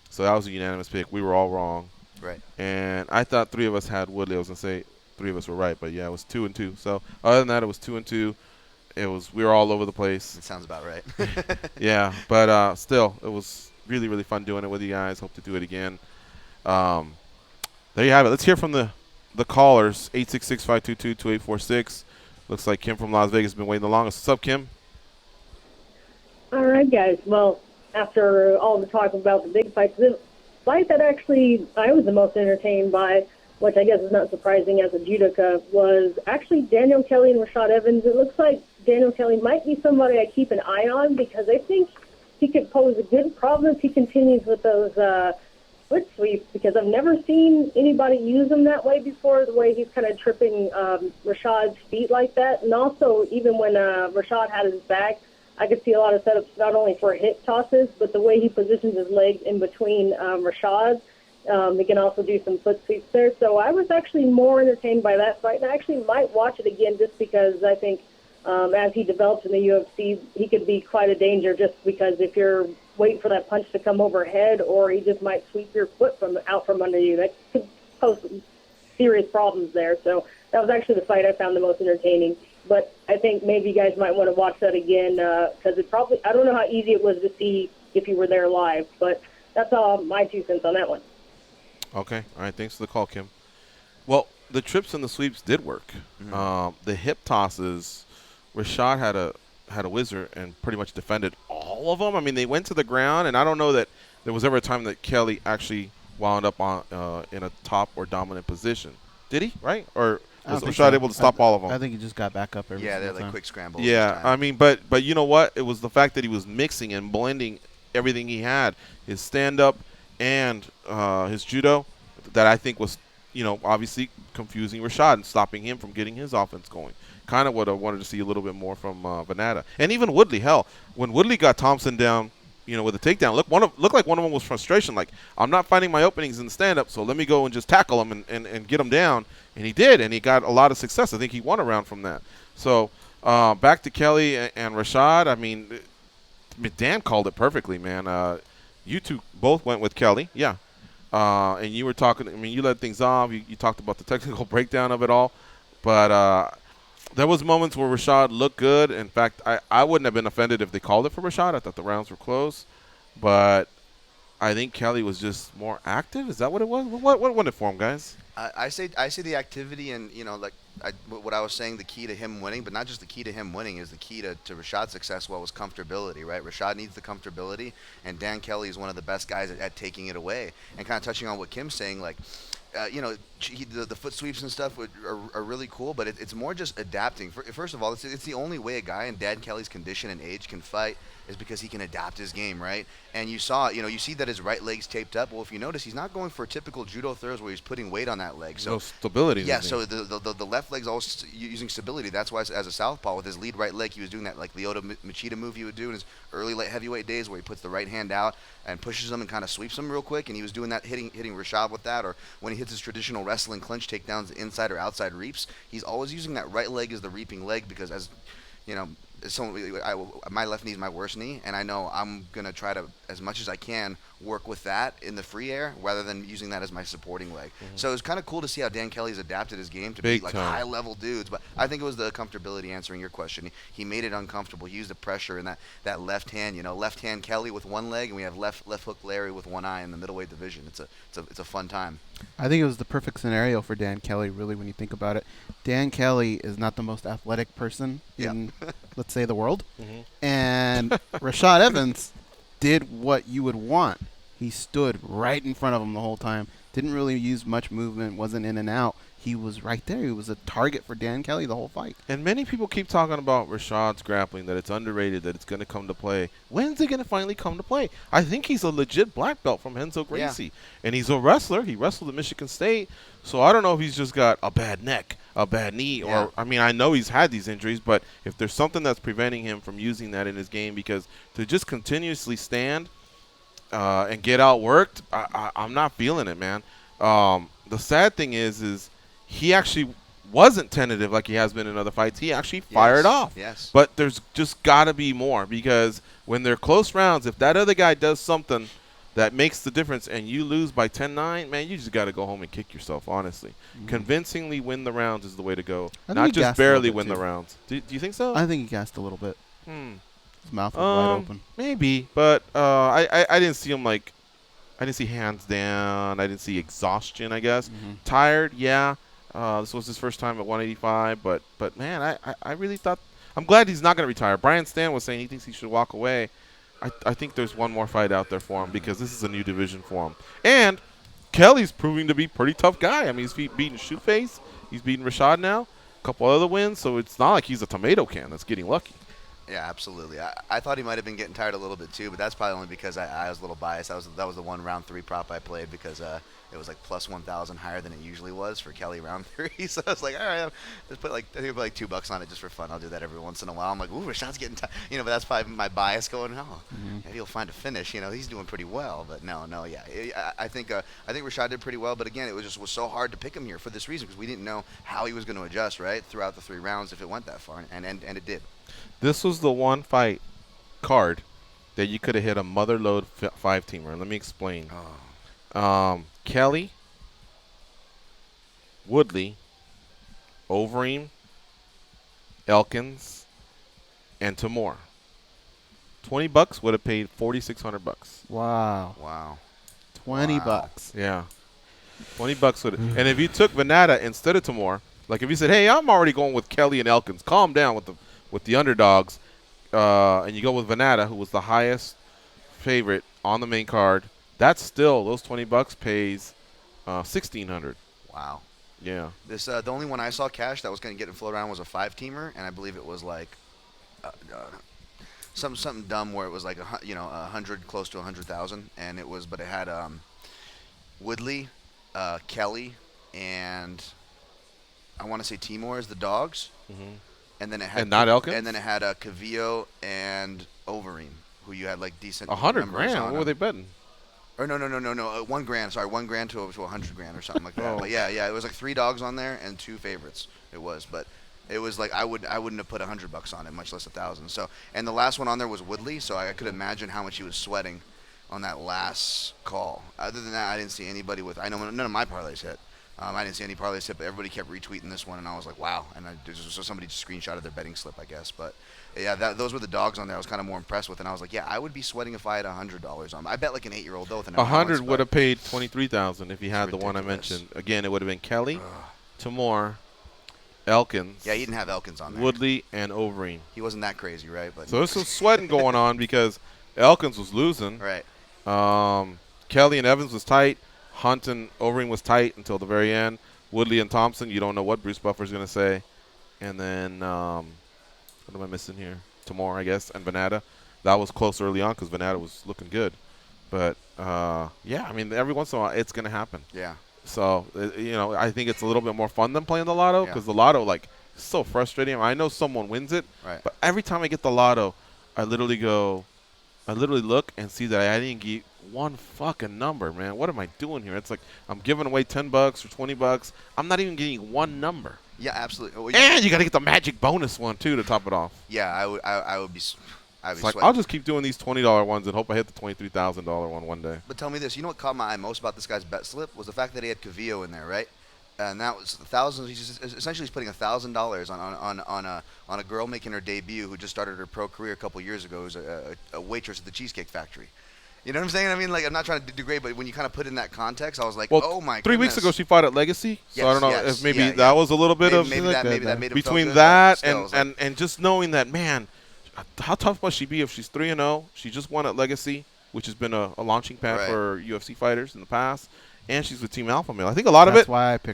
so that was a unanimous pick. We were all wrong. Right. And I thought 3 of us had Woodley. I was gonna say 3 of us were right, but yeah, it was 2-2. So other than that, it was 2-2. We were all over the place. It sounds about right. Yeah, but still, it was really, really fun doing it with you guys. Hope to do it again. There you have it. Let's hear from the callers. 866-522-2846. Looks like Kim from Las Vegas has been waiting the longest. What's up, Kim? All right, guys. Well, after all the talk about the big fights, the fight that actually I was the most entertained by, which I guess is not surprising as a judoka, was actually Daniel Kelly and Rashad Evans. It looks like Daniel Kelly might be somebody I keep an eye on because I think he could pose a good problem if he continues with those foot sweeps, because I've never seen anybody use them that way before, the way he's kind of tripping Rashad's feet like that. And also, even when Rashad had his back, I could see a lot of setups not only for hip tosses, but the way he positions his legs in between Rashad. He can also do some foot sweeps there. So I was actually more entertained by that fight, and I actually might watch it again just because I think as he develops in the UFC, he could be quite a danger, just because if you're waiting for that punch to come overhead, or he just might sweep your foot out from under you, that could pose some serious problems there. So that was actually the fight I found the most entertaining. But I think maybe you guys might want to watch that again because I don't know how easy it was to see if you were there live, but that's all my 2 cents on that one. Okay. All right. Thanks for the call, Kim. Well, the trips and the sweeps did work. Mm-hmm. The hip tosses, Rashad had a wizard and pretty much defended all of them. I mean, they went to the ground, and I don't know that there was ever a time that Kelly actually wound up on in a top or dominant position. Did he? Right? Or was Rashad able to stop all of them? I think he just got back up every Yeah, they're time. like quick scrambles. Yeah, I mean, but you know what? It was the fact that he was mixing and blending everything he had, his stand-up and his judo, that I think was, obviously confusing Rashad and stopping him from getting his offense going. Kind of what I wanted to see a little bit more from Venata. And even Woodley. Hell, when Woodley got Thompson down, with a takedown, looked like one of them was frustration. Like, I'm not finding my openings in the stand-up, so let me go and just tackle him and get him down. And he did, and he got a lot of success. I think he won a round from that. So back to Kelly and Rashad. I mean, Dan called it perfectly, man. You two both went with Kelly, yeah. And you were talking, you led things off. You talked about the technical breakdown of it all. But there was moments where Rashad looked good. In fact, I wouldn't have been offended if they called it for Rashad. I thought the rounds were close. But I think Kelly was just more active. Is that what it was? What won it for him, guys? I say the activity, and what I was saying, the key to him winning, but not just the key to him winning, is the key to Rashad's success. Was comfortability, right? Rashad needs the comfortability, and Dan Kelly is one of the best guys at taking it away. And kind of touching on what Kim's saying, the foot sweeps and stuff are really cool, but it's more just adapting. First of all, it's the only way a guy in Dan Kelly's condition and age can fight is because he can adapt his game, right? And you see that his right leg's taped up. Well, if you notice, he's not going for typical judo throws where he's putting weight on that leg. So no stability. Yeah, so the left leg's always using stability. That's why, as a southpaw, with his lead right leg, he was doing that like Lyoto Machida move he would do in his early light heavyweight days, where he puts the right hand out and pushes him and kind of sweeps him real quick. And he was doing that, hitting Rashad with that, or when he hits his traditional wrestling clinch takedowns, inside or outside reaps, he's always using that right leg as the reaping leg, because my left knee is my worst knee, and I know I'm going to try to, as much as I can, work with that in the free air rather than using that as my supporting leg. Mm-hmm. So it was kind of cool to see how Dan Kelly's adapted his game to beat like high-level dudes. But I think it was the comfortability, answering your question. He made it uncomfortable. He used the pressure in that left hand. Left hand Kelly with one leg, and we have left hook Larry with one eye in the middleweight division. It's a fun time. I think it was the perfect scenario for Dan Kelly, really, when you think about it. Dan Kelly is not the most athletic person in, let's say, the world. Mm-hmm. And Rashad Evans did what you would want. He stood right in front of him the whole time. Didn't really use much movement, wasn't in and out. He was right there. He was a target for Dan Kelly the whole fight. And many people keep talking about Rashad's grappling, that it's underrated, that it's going to come to play. When's it going to finally come to play? I think he's a legit black belt from Renzo Gracie. Yeah. And he's a wrestler. He wrestled at Michigan State. So I don't know if he's just got a bad neck, a bad knee, or, I know he's had these injuries, but if there's something that's preventing him from using that in his game, because to just continuously stand and get outworked, I'm not feeling it, man. The sad thing is he actually wasn't tentative like he has been in other fights. He actually fired off. Yes. But there's just got to be more, because when they're close rounds, if that other guy does something that makes the difference and you lose by 10-9, man, you just got to go home and kick yourself, honestly. Convincingly win the rounds is the way to go, not just barely win the rounds. Do you think so? I think he gassed a little bit. His mouth was wide open. Maybe, but I didn't see him like – I didn't see hands down. I didn't see exhaustion, I guess. Tired, yeah. This was his first time at 185, but man, I really thought – I'm glad he's not going to retire. Brian Stan was saying he thinks he should walk away. I think there's one more fight out there for him, because this is a new division for him. And Kelly's proving to be a pretty tough guy. I mean, he's beaten Shootface. He's beaten Rashad now. A couple other wins, so it's not like he's a tomato can that's getting lucky. Yeah, absolutely. I thought he might have been getting tired a little bit too, but that's probably only because I was a little biased. That was the one round 3 prop I played, because it was like plus 1,000 higher than it usually was for Kelly round 3. So I was like, all right, just put I think I put like $2 on it just for fun. I'll do that every once in a while. I'm like, ooh, Rashad's getting tired, but that's probably my bias going. Maybe he'll find a finish. He's doing pretty well, but no, yeah. I think Rashad did pretty well, but again, it was so hard to pick him here for this reason, because we didn't know how he was going to adjust right throughout the 3 rounds if it went that far, and it did. This was the one fight card that you could have hit a mother-load 5-teamer. Let me explain. Kelly, Woodley, Overeem, Elkins, and Tamor. $20 would have paid $4,600. Wow. $20. Yeah. $20 would have. And if you took Venata instead of Tamor, like if you said, hey, I'm already going with Kelly and Elkins, calm down with the underdogs, and you go with Venata, who was the highest favorite on the main card, that's still, those $20 pays $1,600. Wow. Yeah. This the only one I saw cash that was going to get in flow around was a 5-teamer, and I believe it was like something dumb where it was like 100, close to 100,000, and it had Woodley, Kelly, and I want to say Timor as the dogs. And then it had not Elkins? And then it had Cavillo and Overeem, who you had like decent. $100,000. What were they betting? Or no. $1,000. Sorry, $1,000 to $100,000 or something like that. But yeah. It was like 3 dogs on there and 2 favorites. It was, but it was like I wouldn't have put $100 on it, much less 1,000. So, and the last one on there was Woodley, so I could imagine how much he was sweating on that last call. Other than that, I didn't see anybody with. I know none of my parlays hit. I didn't see any parlays hit, but everybody kept retweeting this one, and I was like, wow. And so somebody just screenshotted their betting slip, I guess. But, yeah, those were the dogs on there I was kind of more impressed with. And I was like, yeah, I would be sweating if I had $100 on. I bet like an 8-year-old, though. With an 100 would have paid $23,000 if he had the one I mentioned. Again, it would have been Kelly, Tamor, Elkins. Yeah, he didn't have Elkins on there. Woodley, and Overeem. He wasn't that crazy, right? But so there's some sweating going on because Elkins was losing. Right. Kelly and Evans was tight. Hunt and Overeem was tight until the very end. Woodley and Thompson, you don't know what Bruce Buffer's going to say. And then, what am I missing here? Tamor, I guess, and Venata. That was close early on because Venata was looking good. But, yeah, I mean, every once in a while it's going to happen. Yeah. So, I think it's a little bit more fun than playing the lotto because the lotto, like, is so frustrating. I know someone wins it, but every time I get the lotto, I literally look and see that I didn't get one fucking number, man. What am I doing here? It's like I'm giving away $10 or $20. I'm not even getting one number. Yeah, absolutely. Well, and you got to get the magic bonus one too to top it off. Yeah, I would be. It's like, I'll just keep doing these $20 ones and hope I hit the $23,000 one day. But tell me this: you know what caught my eye most about this guy's bet slip was the fact that he had Cavillo in there, right? And that was essentially he's putting $1,000 on a girl making her debut who just started her pro career a couple years ago, who's a waitress at the Cheesecake Factory. You know what I'm saying? I mean, like, I'm not trying to degrade, but when you kind of put in that context, I was like, oh my 3 weeks ago she fought at Legacy, so I don't know if maybe that was a little bit maybe that made him between feel good, that still, and just knowing that, man, how tough must she be if she's 3-0? She just won at Legacy, which has been a launching pad for UFC fighters in the past, and she's with Team Alpha Male. I think a lot of it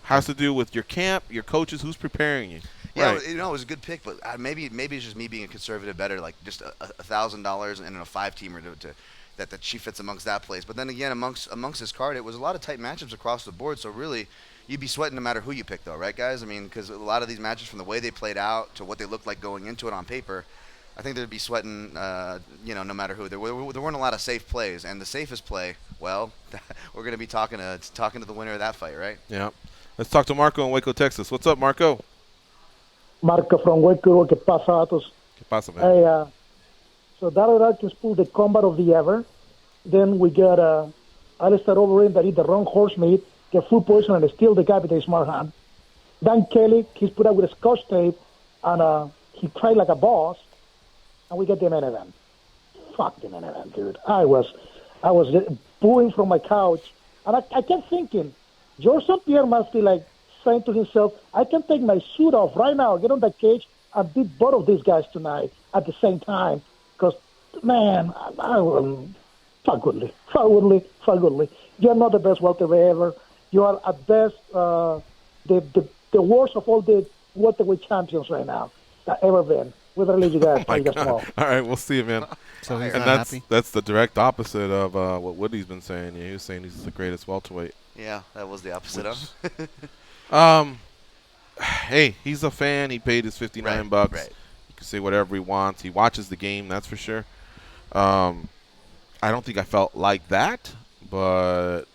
has to do with your camp, your coaches, who's preparing you. Yeah, it was a good pick, but maybe it's just me being a conservative bettor, like just $1,000 and a 5-teamer that she fits amongst that place. But then again, amongst this card, it was a lot of tight matchups across the board. So really, you'd be sweating no matter who you pick, though, right, guys? I mean, because a lot of these matches, from the way they played out to what they looked like going into it on paper, I think they'd be sweating, no matter who. There weren't a lot of safe plays, and the safest play, well, we're going to be talking to the winner of that fight, right? Yeah. Let's talk to Marco in Waco, Texas. What's up, Marco? Marco from Waco, ¿qué pasa, Atos? ¿Qué pasa, man? Hey, so Darren Elkins pulled the combat of the ever. Then we got Alistair Overeem that eat the wrong horse meat, get food poison, and still decapitate smart hand. Dan Kelly, he's put out with a scotch tape, and he cried like a boss, and we get the main event. Fuck the main event, dude. I was booing from my couch, and I kept thinking, George St. Pierre must be like saying to himself, I can take my suit off right now, get on that cage, and beat both of these guys tonight at the same time. Because, man, I will... Fuck Woodley. You're not the best welterweight ever. You are at best the worst of all the welterweight champions right now that ever been. We'll leave you guys. All right, we'll see you, man. So he's and not happy? That's the direct opposite of what Woodley's been saying. Yeah, he was saying he's the greatest welterweight. Yeah, that was the opposite of. Hey, he's a fan. He paid his $59. Right. He can say whatever he wants. He watches the game, that's for sure. I don't think I felt like that, but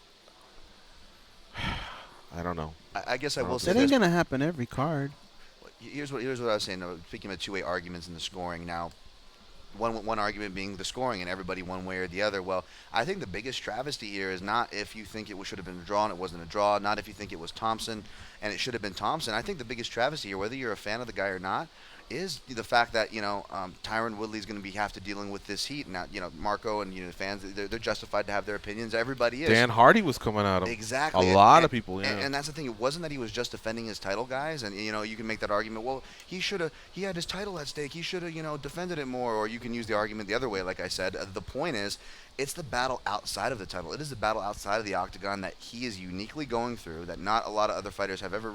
I don't know. I guess I will say that ain't gonna happen every card. Here's what I was saying. Speaking of two-way arguments in the scoring now. One argument being the scoring and everybody one way or the other. Well, I think the biggest travesty here is not if you think it should have been a draw and it wasn't a draw, not if you think it was Thompson and it should have been Thompson. I think the biggest travesty here, whether you're a fan of the guy or not, is the fact that Tyron Woodley's going to have to dealing with this heat. Now Marco and the fans, they're justified to have their opinions. Everybody is. Dan Hardy was coming at him. Exactly. A lot of people. Yeah. And that's the thing. It wasn't that he was just defending his title, guys. And you can make that argument. Well, he had his title at stake. He should have defended it more. Or you can use the argument the other way. Like I said, the point is, it's the battle outside of the title. It is the battle outside of the octagon that he is uniquely going through. That not a lot of other fighters have ever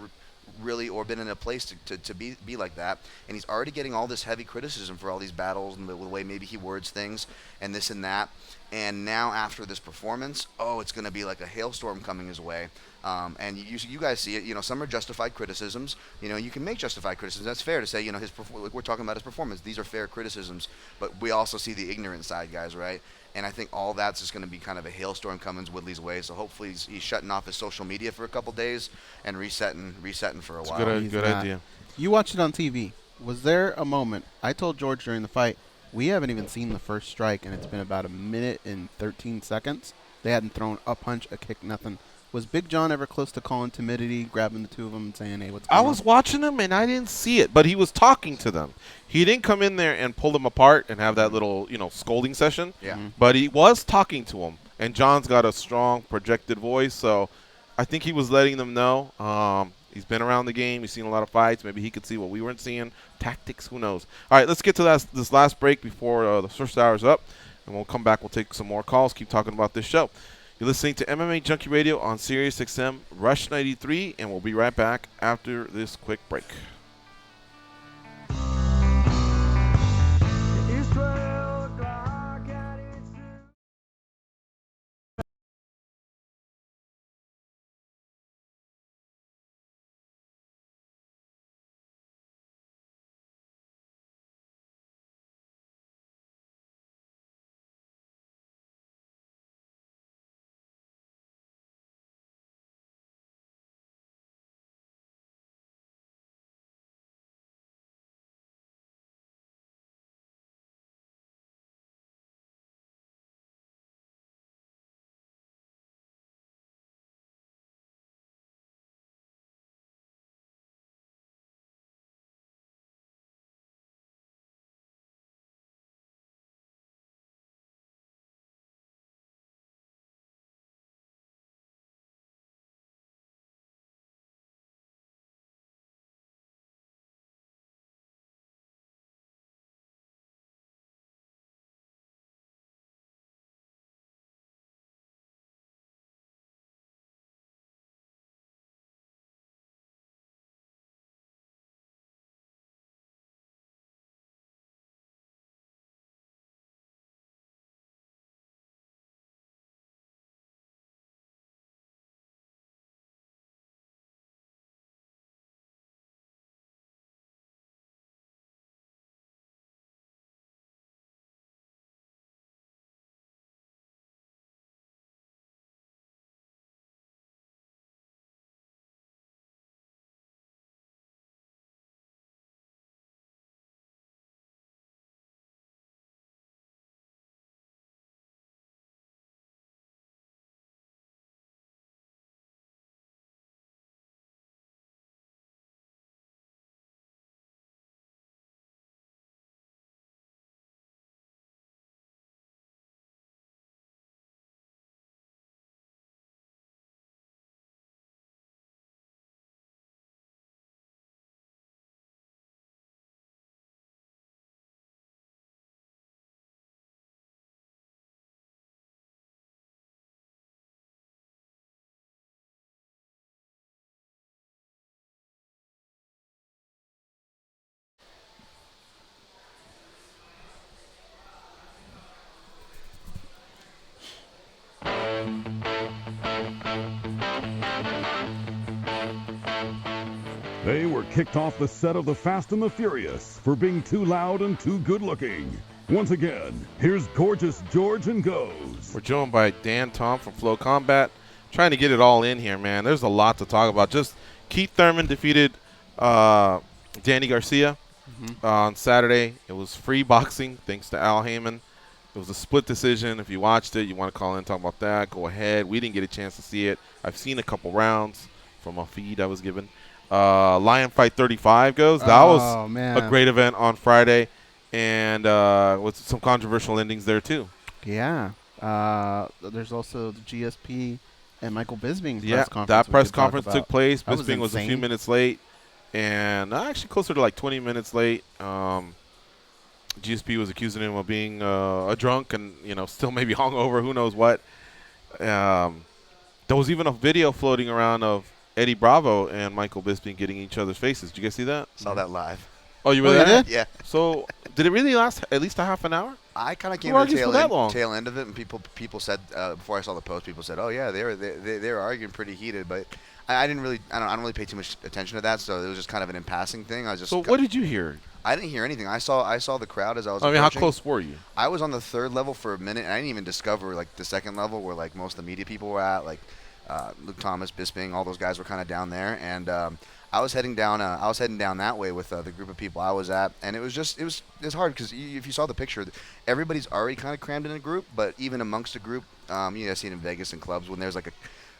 really or been in a place to be like that, and he's already getting all this heavy criticism for all these battles and the way maybe he words things and this and that. And now after this performance, it's going to be like a hailstorm coming his way. And you guys see it. Some are justified criticisms. You can make justified criticisms. That's fair to say. Like we're talking about his performance. These are fair criticisms, but we also see the ignorant side, guys, right? And I think all that's just going to be kind of a hailstorm coming Woodley's way. So hopefully he's shutting off his social media for a couple days and resetting for a while. Good idea. You watched it on TV. Was there a moment? I told George during the fight, we haven't even seen the first strike, and it's been about a minute and 13 seconds. They hadn't thrown a punch, a kick, nothing. Was Big John ever close to calling timidity, grabbing the two of them and saying, hey, what's going on? I was watching him, and I didn't see it, but he was talking to them. He didn't come in there and pull them apart and have that little, scolding session. Yeah. But he was talking to them, and John's got a strong, projected voice, so I think he was letting them know. He's been around the game. He's seen a lot of fights. Maybe he could see what we weren't seeing. Tactics, who knows? All right, let's get to this last break before the first hour's up, and we'll come back. We'll take some more calls, keep talking about this show. You're listening to MMAjunkie Radio on Sirius XM Rush 93, and we'll be right back after this quick break. They were kicked off the set of The Fast and the Furious for being too loud and too good-looking. Once again, here's Gorgeous George and Goes. We're joined by Dan Tom from Flow Combat. Trying to get it all in here, man. There's a lot to talk about. Just Keith Thurman defeated Danny Garcia on Saturday. It was free boxing thanks to Al Heyman. It was a split decision. If you watched it, you want to call in and talk about that, go ahead. We didn't get a chance to see it. I've seen a couple rounds from a feed I was given. Lion Fight 35 goes. That was a great event on Friday, and with some controversial endings there too. Yeah. There's also the GSP and Michael Bisping press conference. That press conference took place. Bisping was a few minutes late, and actually closer to like 20 minutes late. GSP was accusing him of being a drunk and, still maybe hungover, who knows what. There was even a video floating around of Eddie Bravo and Michael Bisping getting each other's faces. Did you guys see that? Saw that live. Oh, you were there? Yeah. So, did it really last at least a half an hour? I kind of came to the tail end of it, and people said before I saw the post, people said, "Oh yeah, they were arguing pretty heated," but I didn't really, I don't really pay too much attention to that, so it was just kind of an impassing thing. So what did you hear? I didn't hear anything. I saw the crowd as I was. I mean, how close were you? I was on the third level for a minute, and I didn't even discover like the second level where like most of the media people were at, like Luke Thomas, Bisping, all those guys were kind of down there, and I was heading down. I was heading down that way with the group of people I was at, and it was hard because if you saw the picture, everybody's already kind of crammed in a group, but even amongst a group, you see it in Vegas and clubs when there's like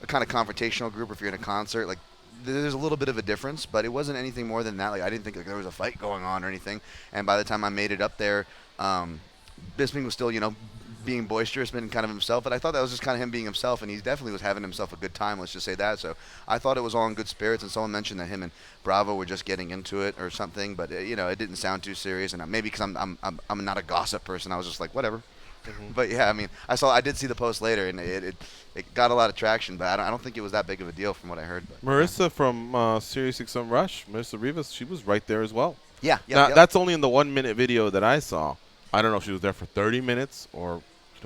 a kind of confrontational group. If you're in a concert, like there's a little bit of a difference, but it wasn't anything more than that. Like I didn't think like there was a fight going on or anything. And by the time I made it up there, Bisping was still, being boisterous and kind of himself, but I thought that was just kind of him being himself, and he definitely was having himself a good time, let's just say that. So I thought it was all in good spirits, and someone mentioned that him and Bravo were just getting into it or something, but it didn't sound too serious, and maybe because I'm not a gossip person, I was just like whatever. But yeah, I mean, I did see the post later, and it got a lot of traction, but I don't think it was that big of a deal from what I heard. But, Marissa from SiriusXM Rush, Marissa Rivas, she was right there as well. Yeah. That's only in the 1 minute video that I saw. I don't know if she was there for 30 minutes or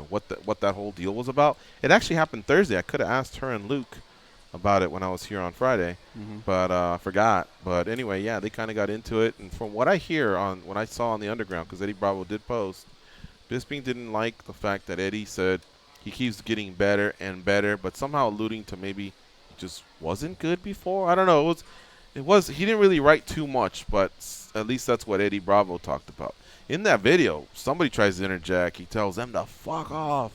what that whole deal was about. It actually happened Thursday. I could have asked her and Luke about it when I was here on Friday, but I forgot. But anyway, yeah, they kind of got into it. And from what I hear what I saw on the Underground, because Eddie Bravo did post, Bisping didn't like the fact that Eddie said he keeps getting better and better, but somehow alluding to maybe he just wasn't good before. I don't know. It was he didn't really write too much, but at least that's what Eddie Bravo talked about. In that video, somebody tries to interject. He tells them to fuck off.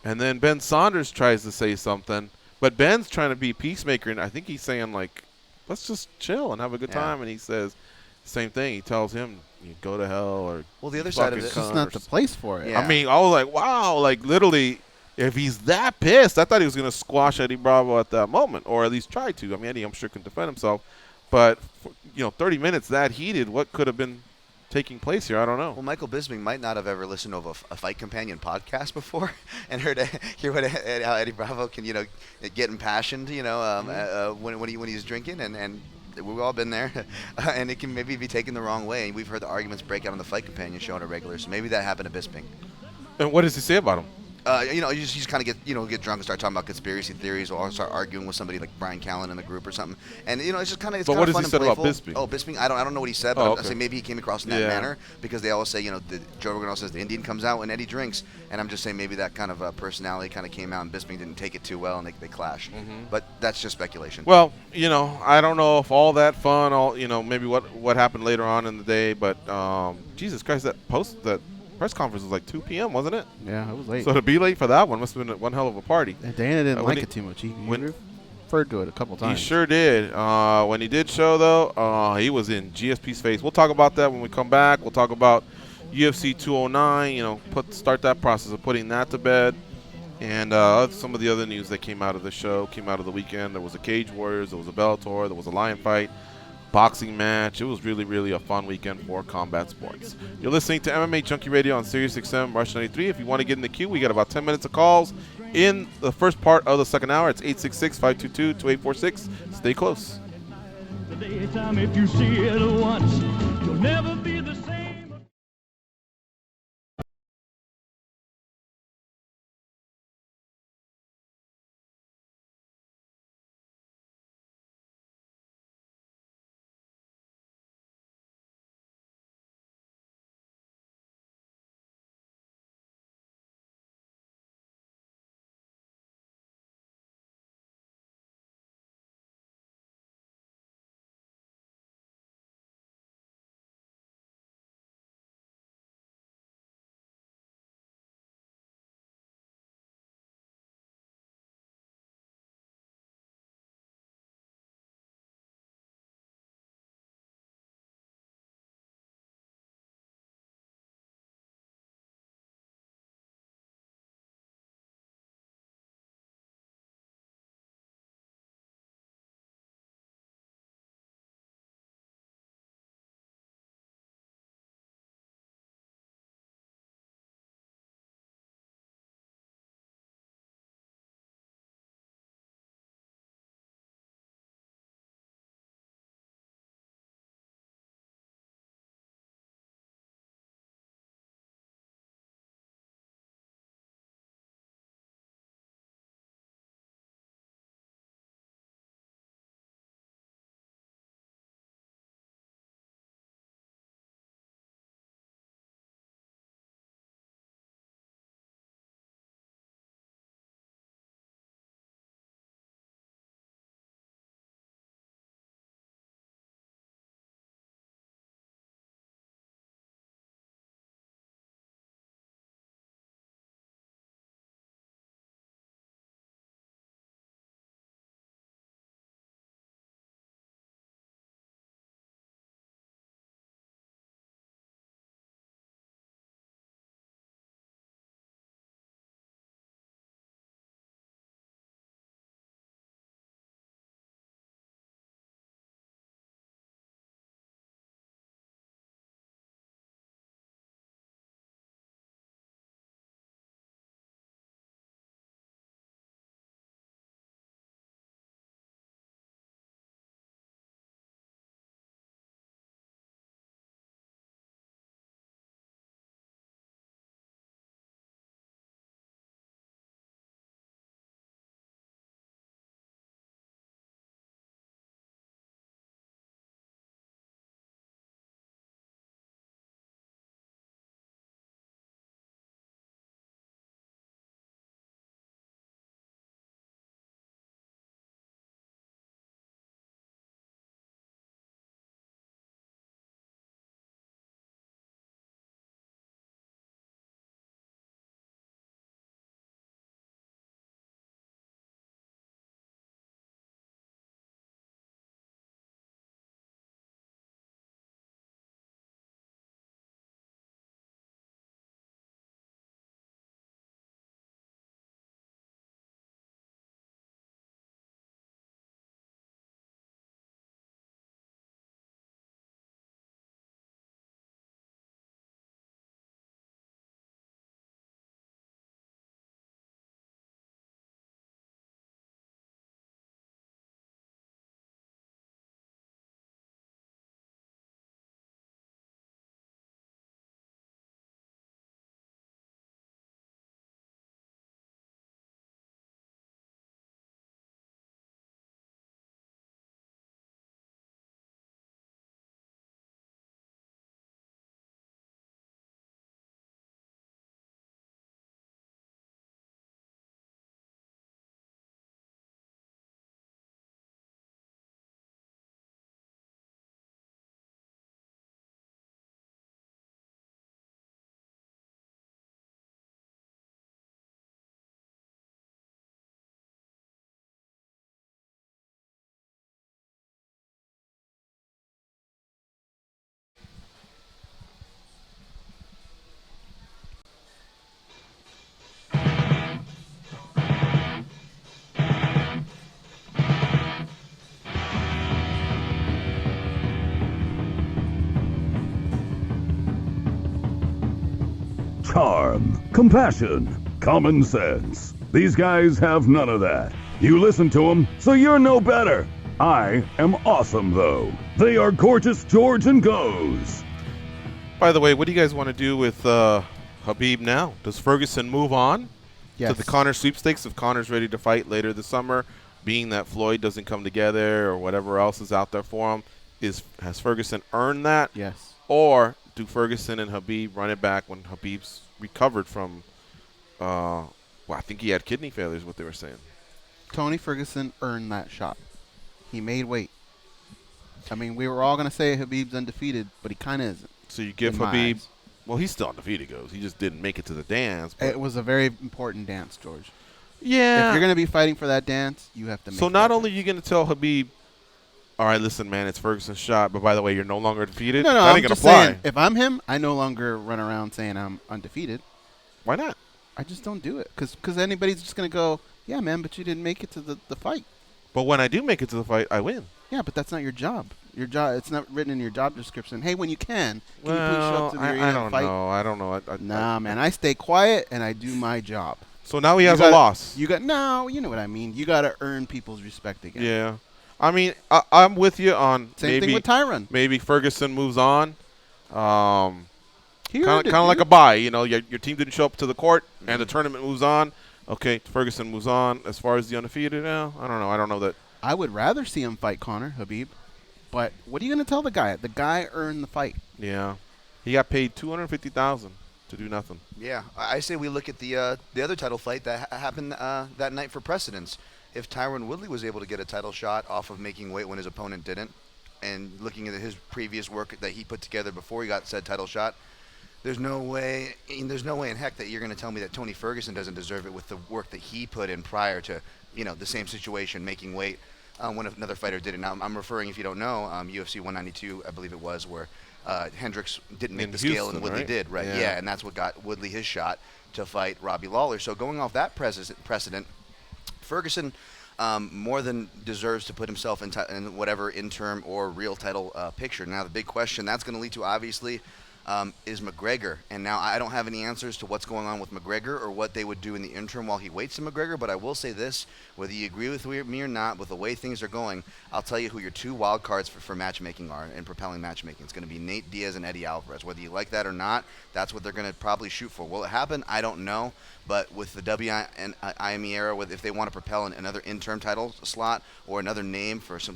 And then Ben Saunders tries to say something. But Ben's trying to be peacemaker, and I think he's saying, like, let's just chill and have a good time. And he says the same thing. He tells him, you go to hell or the other side of it. It's just not the place for it. Yeah. I mean, I was like, wow. Like, literally, if he's that pissed, I thought he was going to squash Eddie Bravo at that moment, or at least try to. I mean, Eddie, I'm sure, can defend himself. But, 30 minutes that heated, what could have been taking place here? I don't know. Well, Michael Bisping might not have ever listened to a Fight Companion podcast before and heard hear how Eddie Bravo can get impassioned when he's drinking, and we've all been there, and it can maybe be taken the wrong way. And we've heard the arguments break out on the Fight Companion show on a regular, so maybe that happened to Bisping. And what does he say about him? You just kind of get drunk and start talking about conspiracy theories, or start arguing with somebody like Brian Callen in the group or something. And it's just kind of. But what does he say about Bisping? Oh, Bisping, I don't know what he said, but I say maybe he came across in that manner, because they always say Joe Rogan always says the Indian comes out when Eddie drinks, and I'm just saying maybe that kind of personality kind of came out, and Bisping didn't take it too well, and they clashed. But that's just speculation. Well, I don't know if all that fun, maybe what happened later on in the day, but Jesus Christ, that press conference was like 2 p.m., wasn't it? Yeah, it was late. So to be late for that one must have been one hell of a party. And Dana didn't like it too much. He referred to it a couple times. He sure did. When he did show, though, he was in GSP's face. We'll talk about that when we come back. We'll talk about UFC 209, start that process of putting that to bed. And some of the other news that came out of the show, came out of the weekend. There was a Cage Warriors, there was a Bellator, there was a Lion Fight, boxing match. It was really, really a fun weekend for combat sports. You're listening to MMAjunkie Radio on SiriusXM Rush 93. If you want to get in the queue, we got about 10 minutes of calls in the first part of the second hour. It's 866-522-2846. Stay close. The daytime, if you see it once, you'll never be the same. charm, compassion, common sense. These guys have none of that. You listen to them, so you're no better. I am awesome, though. They are Gorgeous George and Goes. By the way, what do you guys want to do with Khabib now? Does Ferguson move on to the Conor sweepstakes if Conor's ready to fight later this summer, being that Floyd doesn't come together or whatever else is out there for him? Has Ferguson earned that? Yes. Or do Ferguson and Khabib run it back when Khabib's recovered from, I think he had kidney failure is what they were saying. Tony Ferguson earned that shot. He made weight. I mean, we were all going to say Khabib's undefeated, but he kind of isn't. So you give Khabib, well, he's still undefeated, Goes. He just didn't make it to the dance. It was a very important dance, George. Yeah. If you're going to be fighting for that dance, you have to make So not only are you going to tell Khabib, all right, listen, man, it's Ferguson's shot, but by the way, you're no longer defeated? No, that I'm ain't just gonna saying, if I'm him, I no longer run around saying I'm undefeated. Why not? I just don't do it. Because anybody's just going to go, yeah, man, but you didn't make it to the fight. But when I do make it to the fight, I win. Yeah, but that's not your job. Your job, it's not written in your job description. Hey, when you can you please show up to your fight? I don't know. Nah, man, I stay quiet and I do my job. So now he has a loss. You know what I mean. You got to earn people's respect again. Yeah. I mean, I'm with you on Same thing with Tyron. Maybe Ferguson moves on. Kind of like a bye. You know, your team didn't show up to the court and the tournament moves on. Okay, Ferguson moves on. As far as the undefeated now, I don't know. I don't know that. I would rather see him fight Conor, Khabib. But what are you going to tell the guy? The guy earned the fight. Yeah. He got paid $250,000 to do nothing. Yeah. I say we look at the other title fight that happened that night for precedence. If Tyron Woodley was able to get a title shot off of making weight when his opponent didn't, and looking at his previous work that he put together before he got said title shot, there's no way in heck that you're going to tell me that Tony Ferguson doesn't deserve it with the work that he put in prior to, the same situation, making weight when another fighter did it. Now, I'm referring, if you don't know, UFC 192, I believe it was, where Hendricks didn't make the scale and Woodley did, right? Yeah, and that's what got Woodley his shot to fight Robbie Lawler. So going off that precedent, Ferguson more than deserves to put himself in whatever interim or real title picture. Now, the big question that's going to lead to, obviously, is McGregor. And now I don't have any answers to what's going on with McGregor or what they would do in the interim while he waits to McGregor, but I will say this, whether you agree with me or not, with the way things are going, I'll tell you who your two wild cards for matchmaking are in propelling matchmaking. It's going to be Nate Diaz and Eddie Alvarez. Whether you like that or not, that's what they're going to probably shoot for. Will it happen? I don't know. But with the WIME era, if they want to propel another interim title slot or another name for some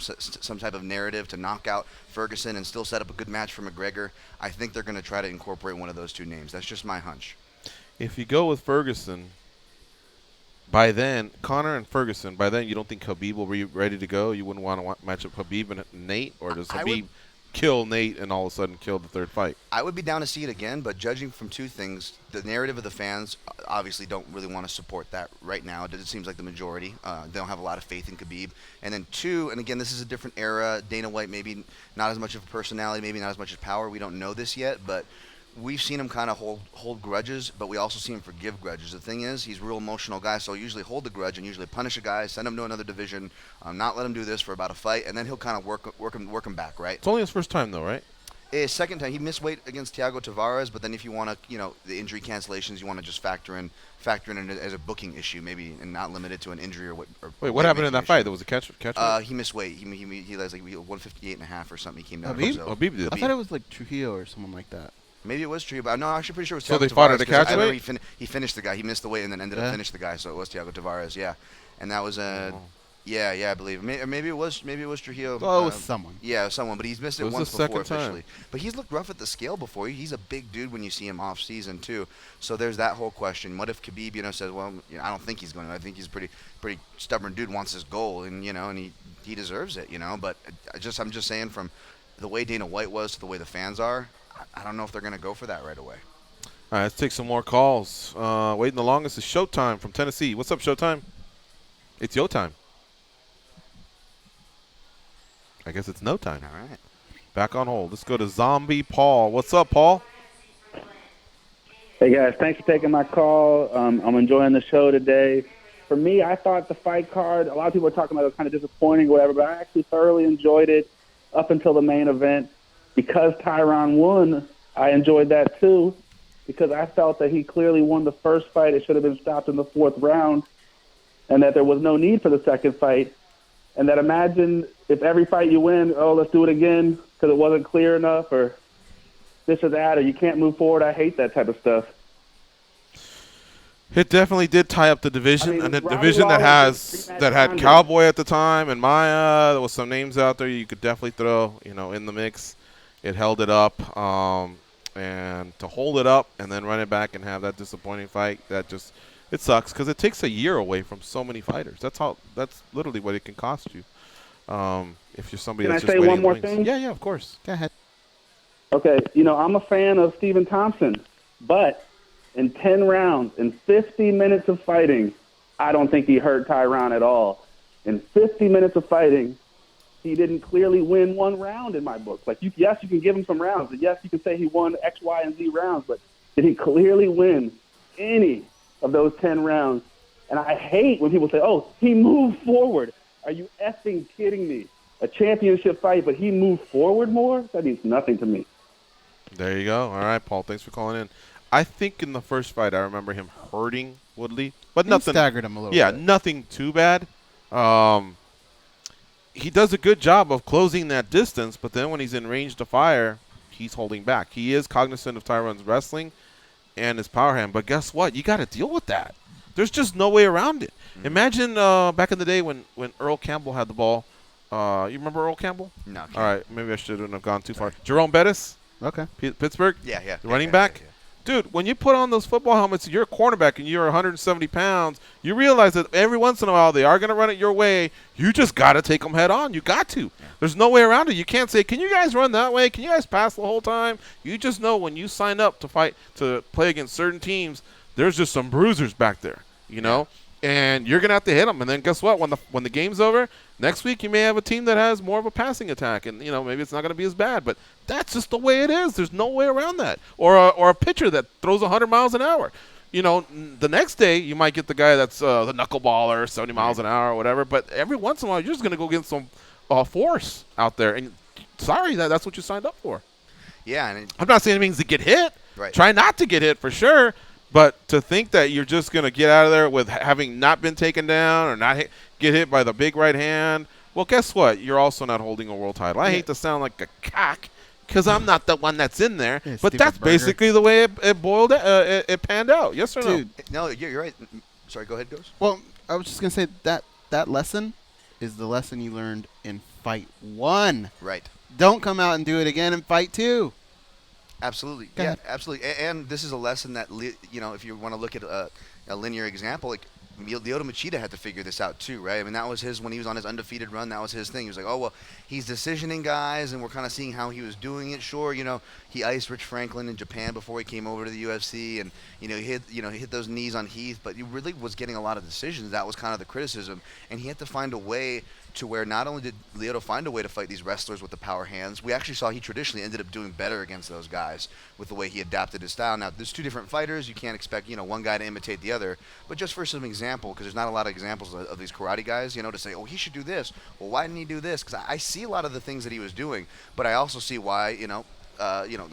type of narrative to knock out Ferguson and still set up a good match for McGregor, I think they're going to try to incorporate one of those two names. That's just my hunch. If you go with Ferguson, by then, Conor and Ferguson, by then you don't think Khabib will be ready to go? You wouldn't want to match up Khabib and Nate? Or does Khabib kill Nate and all of a sudden kill the third fight? I would be down to see it again, but judging from two things, the narrative of the fans obviously don't really want to support that right now. It seems like the majority. They don't have a lot of faith in Khabib. And then two, and again, this is a different era. Dana White maybe not as much of a personality, maybe not as much as power. We don't know this yet, but we've seen him kind of hold grudges, but we also see him forgive grudges. The thing is, he's a real emotional guy, so he'll usually hold the grudge and usually punish a guy, send him to another division, not let him do this for about a fight, and then he'll kind of work him back, right? It's only his first time, though, right? His second time. He missed weight against Thiago Tavares, but then if you want to, the injury cancellations, you want to just factor in it as a booking issue, maybe, and not limited to an injury or what. Wait, what happened in that fight? There was a catch weight? He missed weight. He was like 158.5 or something. He came down. Khabib did. I thought it was like Trujillo or someone like that. Maybe it was Trujillo, but no, I'm actually pretty sure it was Thiago So they Tavares, fought at a catch weight? He finished the guy. He missed the weight and then ended up finishing the guy, so it was Thiago Tavares, yeah. And that was I believe. Maybe it was Trujillo. Oh, it was someone. Yeah, it was someone, but he's missed it once before officially. Time. But he's looked rough at the scale before. He's a big dude when you see him off season too. So there's that whole question. What if Khabib, says, well, I don't think he's going to. I think he's a pretty stubborn dude, wants his goal, and and he deserves it, But I'm just saying, from the way Dana White was to the way the fans are, I don't know if they're going to go for that right away. All right, let's take some more calls. Waiting the longest is Showtime from Tennessee. What's up, Showtime? It's your time. I guess it's no time. All right. Back on hold. Let's go to Zombie Paul. What's up, Paul? Hey, guys. Thanks for taking my call. I'm enjoying the show today. For me, I thought the fight card, a lot of people are talking about it was kind of disappointing or whatever, but I actually thoroughly enjoyed it up until the main event. Because Tyron won, I enjoyed that too. because I felt that he clearly won the first fight. It should have been stopped in the 4th round, and that there was no need for the second fight. And that imagine if every fight you win, oh, let's do it again because it wasn't clear enough or this or that, or you can't move forward. I hate that type of stuff. It definitely did tie up the division, and the division that had Cowboy at the time and Maya. There was some names out there you could definitely throw, in the mix. It held it up, and to hold it up and then run it back and have that disappointing fight, it sucks because it takes a year away from so many fighters. That's literally what it can cost you. If you're somebody that's just waiting. Can I say one more thing? Yeah, of course. Go ahead. Okay, I'm a fan of Stephen Thompson, but in 10 rounds, in 50 minutes of fighting, I don't think he hurt Tyron at all. In 50 minutes of fighting, he didn't clearly win one round in my book. Like, yes, you can give him some rounds. And yes, you can say he won X, Y, and Z rounds, but did he clearly win any of those 10 rounds? And I hate when people say, oh, he moved forward. Are you effing kidding me? A championship fight, but he moved forward more? That means nothing to me. There you go. All right, Paul, thanks for calling in. I think in the first fight I remember him hurting Woodley, but nothing. Staggered him a little bit. Yeah, nothing too bad. He does a good job of closing that distance, but then when he's in range to fire, he's holding back. He is cognizant of Tyron's wrestling and his power hand, but guess what? You got to deal with that. There's just no way around it. Mm-hmm. Imagine back in the day when Earl Campbell had the ball. You remember Earl Campbell? No. All right, maybe I shouldn't have gone too far. Jerome Bettis? Okay. Pittsburgh? Yeah. The running back? Yeah. Dude, when you put on those football helmets, you're a cornerback and you're 170 pounds, you realize that every once in a while they are going to run it your way. You just got to take them head on. You got to. Yeah. There's no way around it. You can't say, can you guys run that way? Can you guys pass the whole time? You just know when you sign up to play against certain teams, there's just some bruisers back there, and you're going to have to hit them. And then guess what? When the game's over, next week you may have a team that has more of a passing attack, and maybe it's not going to be as bad, but that's just the way it is. There's no way around that. Or a pitcher that throws 100 miles an hour. The next day you might get the guy that's the knuckleballer, 70 miles an hour or whatever, but every once in a while you're just going to go get some force out there, and sorry, that's what you signed up for. Yeah, and I'm not saying it means to get hit. Right. Try not to get hit for sure. But to think that you're just going to get out of there with having not been taken down or not get hit by the big right hand, well, guess what? You're also not holding a world title. I hate to sound like a cock because I'm not the one that's in there, but that's basically the way it panned out. Yes or no? Dude, no, you're right. Sorry, go ahead, Ghost. Well, I was just going to say that lesson is the lesson you learned in fight 1. Right. Don't come out and do it again in fight 2. Absolutely. Yeah, absolutely. And this is a lesson that, if you want to look at a linear example, like Lyoto Machida had to figure this out too, right? I mean, that was when he was on his undefeated run, that was his thing. He was like, oh, well, he's decisioning guys, and we're kind of seeing how he was doing it. Sure, he iced Rich Franklin in Japan before he came over to the UFC, and, he hit those knees on Heath, but he really was getting a lot of decisions. That was kind of the criticism, and he had to find a way to where not only did Lyoto find a way to fight these wrestlers with the power hands, we actually saw he traditionally ended up doing better against those guys with the way he adapted his style. Now, there's two different fighters. You can't expect, one guy to imitate the other. But just for some example, because there's not a lot of examples of these karate guys, to say, oh, he should do this. Well, why didn't he do this? Because I see a lot of the things that he was doing, but I also see why,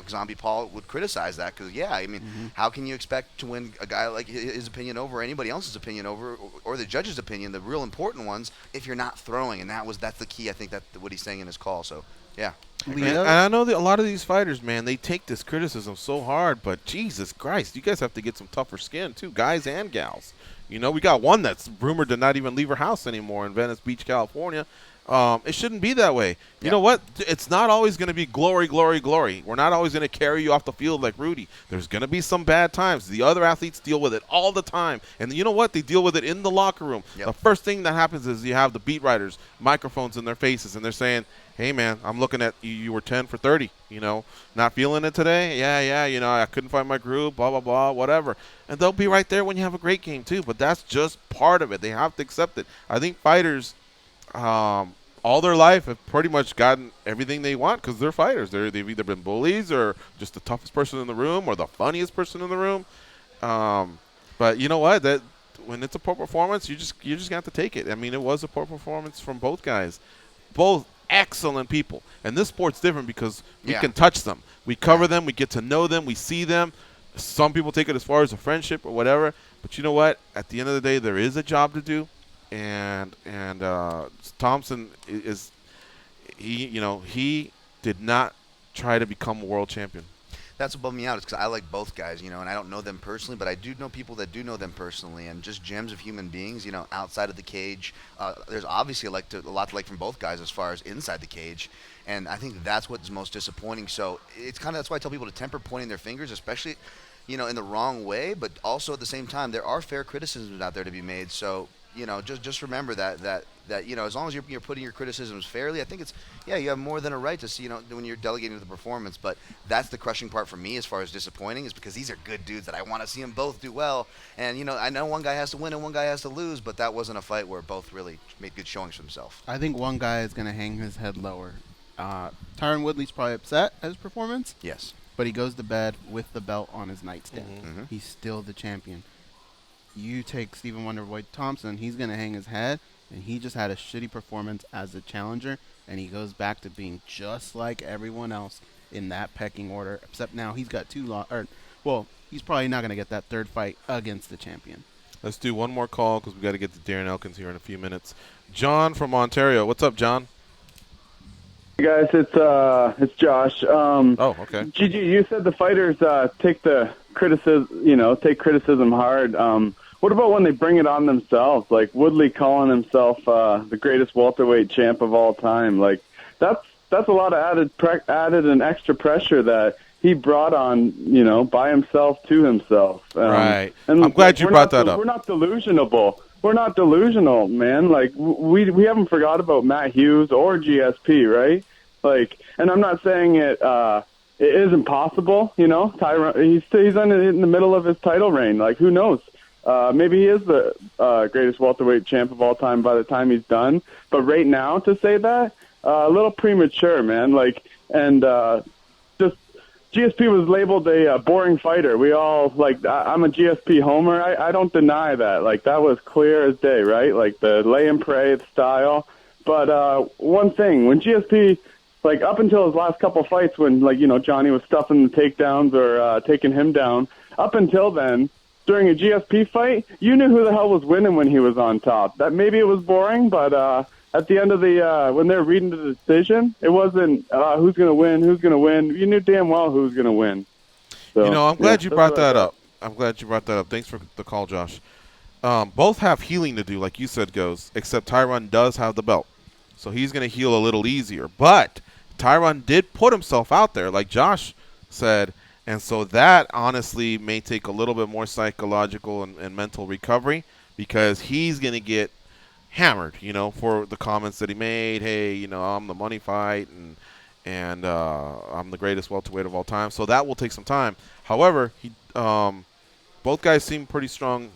Zombie Paul would criticize that because, how can you expect to win a guy like his opinion over anybody else's opinion over or the judge's opinion, the real important ones, if you're not throwing? And that's the key, I think, that's what he's saying in his call. So, yeah. And I know that a lot of these fighters, man, they take this criticism so hard, but Jesus Christ, you guys have to get some tougher skin too, guys and gals. We got one that's rumored to not even leave her house anymore in Venice Beach, California. It shouldn't be that way. You know what? It's not always going to be glory, glory, glory. We're not always going to carry you off the field like Rudy. There's going to be some bad times. The other athletes deal with it all the time. And you know what? They deal with it in the locker room. Yep. The first thing that happens is you have the beat writers, microphones in their faces, and they're saying, hey, man, I'm looking at you. You were 10 for 30, not feeling it today? Yeah, I couldn't find my groove, blah, blah, blah, whatever. And they'll be right there when you have a great game, too. But that's just part of it. They have to accept it. I think fighters all their life have pretty much gotten everything they want because they're fighters. They've either been bullies or just the toughest person in the room or the funniest person in the room. But you know what? That when it's a poor performance, you just have to take it. I mean, it was a poor performance from both guys. Both excellent people. And this sport's different because we can touch them. We cover them. We get to know them. We see them. some people take it as far as a friendship or whatever, but you know what? At the end of the day, there is a job to do, and Thompson he did not try to become a world champion. That's what bummed me out, is because I like both guys, and I don't know them personally, but I do know people that do know them personally, and just gems of human beings, outside of the cage. There's obviously a lot to like from both guys as far as inside the cage, and I think that's what's most disappointing. So it's kind of, that's why I tell people to temper pointing their fingers, especially, in the wrong way, but also at the same time, there are fair criticisms out there to be made. So, just remember that as long as you're putting your criticisms fairly, I think you have more than a right to see, when you're delegating the performance. But that's the crushing part for me as far as disappointing, is because these are good dudes that I want to see them both do well. And, I know one guy has to win and one guy has to lose, but that wasn't a fight where both really made good showings for themselves. I think one guy is going to hang his head lower. Tyron Woodley's probably upset at his performance. Yes. But he goes to bed with the belt on his nightstand. Mm-hmm. He's still the champion. You take Stephen Wonderboy Thompson, he's going to hang his head, and he just had a shitty performance as a challenger, and he goes back to being just like everyone else in that pecking order, except now he's got he's probably not going to get that third fight against the champion. Let's do one more call because we got to get to Darren Elkins here in a few minutes. John from Ontario. What's up, John? Hey guys, it's Josh. Okay. Gigi, you said the fighters take criticism hard. What about when they bring it on themselves? Like Woodley calling himself the greatest welterweight champ of all time. Like that's a lot of added and extra pressure that he brought on, by himself to himself. Right. And I'm glad you brought that up. We're not delusional. We're not delusional, man. Like we haven't forgot about Matt Hughes or GSP, right? Like, and I'm not saying it isn't possible. Tyron, he's in the middle of his title reign. Like, who knows? Maybe he is the greatest welterweight champ of all time by the time he's done. But right now, to say that, a little premature, man. Like, and just GSP was labeled a boring fighter. We all, I'm a GSP homer. I don't deny that. Like, that was clear as day, right? Like, the lay and pray style. But one thing, when GSP, up until his last couple fights when, Johnny was stuffing the takedowns or taking him down, up until then, during a GSP fight, you knew who the hell was winning when he was on top. That maybe it was boring, but at the end of when they were reading the decision, it wasn't who's going to win. You knew damn well who was going to win. So, I'm glad you brought that up. Thanks for the call, Josh. Both have healing to do, like you said, Goes, except Tyron does have the belt. So he's going to heal a little easier. But Tyron did put himself out there, like Josh said, and so that honestly may take a little bit more psychological and mental recovery, because he's going to get hammered, for the comments that he made. Hey, I'm the money fight, and I'm the greatest welterweight of all time. So that will take some time. However, both guys seem pretty strong,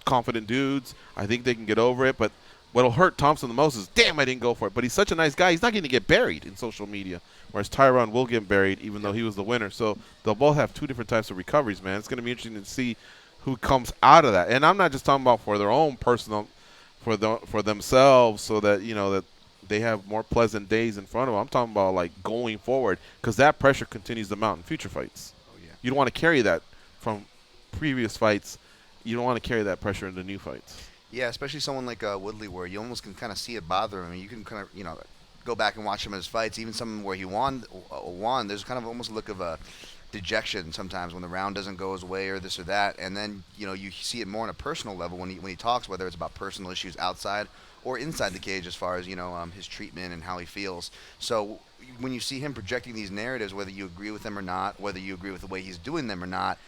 confident dudes. I think they can get over it, but what'll hurt Thompson the most is, damn, I didn't go for it. But he's such a nice guy. He's not going to get buried in social media, whereas Tyron will get buried even though he was the winner. So they'll both have two different types of recoveries, man. It's going to be interesting to see who comes out of that. And I'm not just talking about for their own personal, for themselves, so that, that they have more pleasant days in front of them. I'm talking about, going forward, because that pressure continues to mount in future fights. Oh, yeah. You don't want to carry that from previous fights. You don't want to carry that pressure into new fights. Yeah, especially someone like Woodley, where you almost can kind of see it bother him. You can kind of, go back and watch him in his fights. Even some where he won. There's kind of almost a look of a dejection sometimes when the round doesn't go his way or this or that. And then, you see it more on a personal level when he talks, whether it's about personal issues outside or inside the cage, as far as, his treatment and how he feels. So when you see him projecting these narratives, whether you agree with them or not, whether you agree with the way he's doing them or not,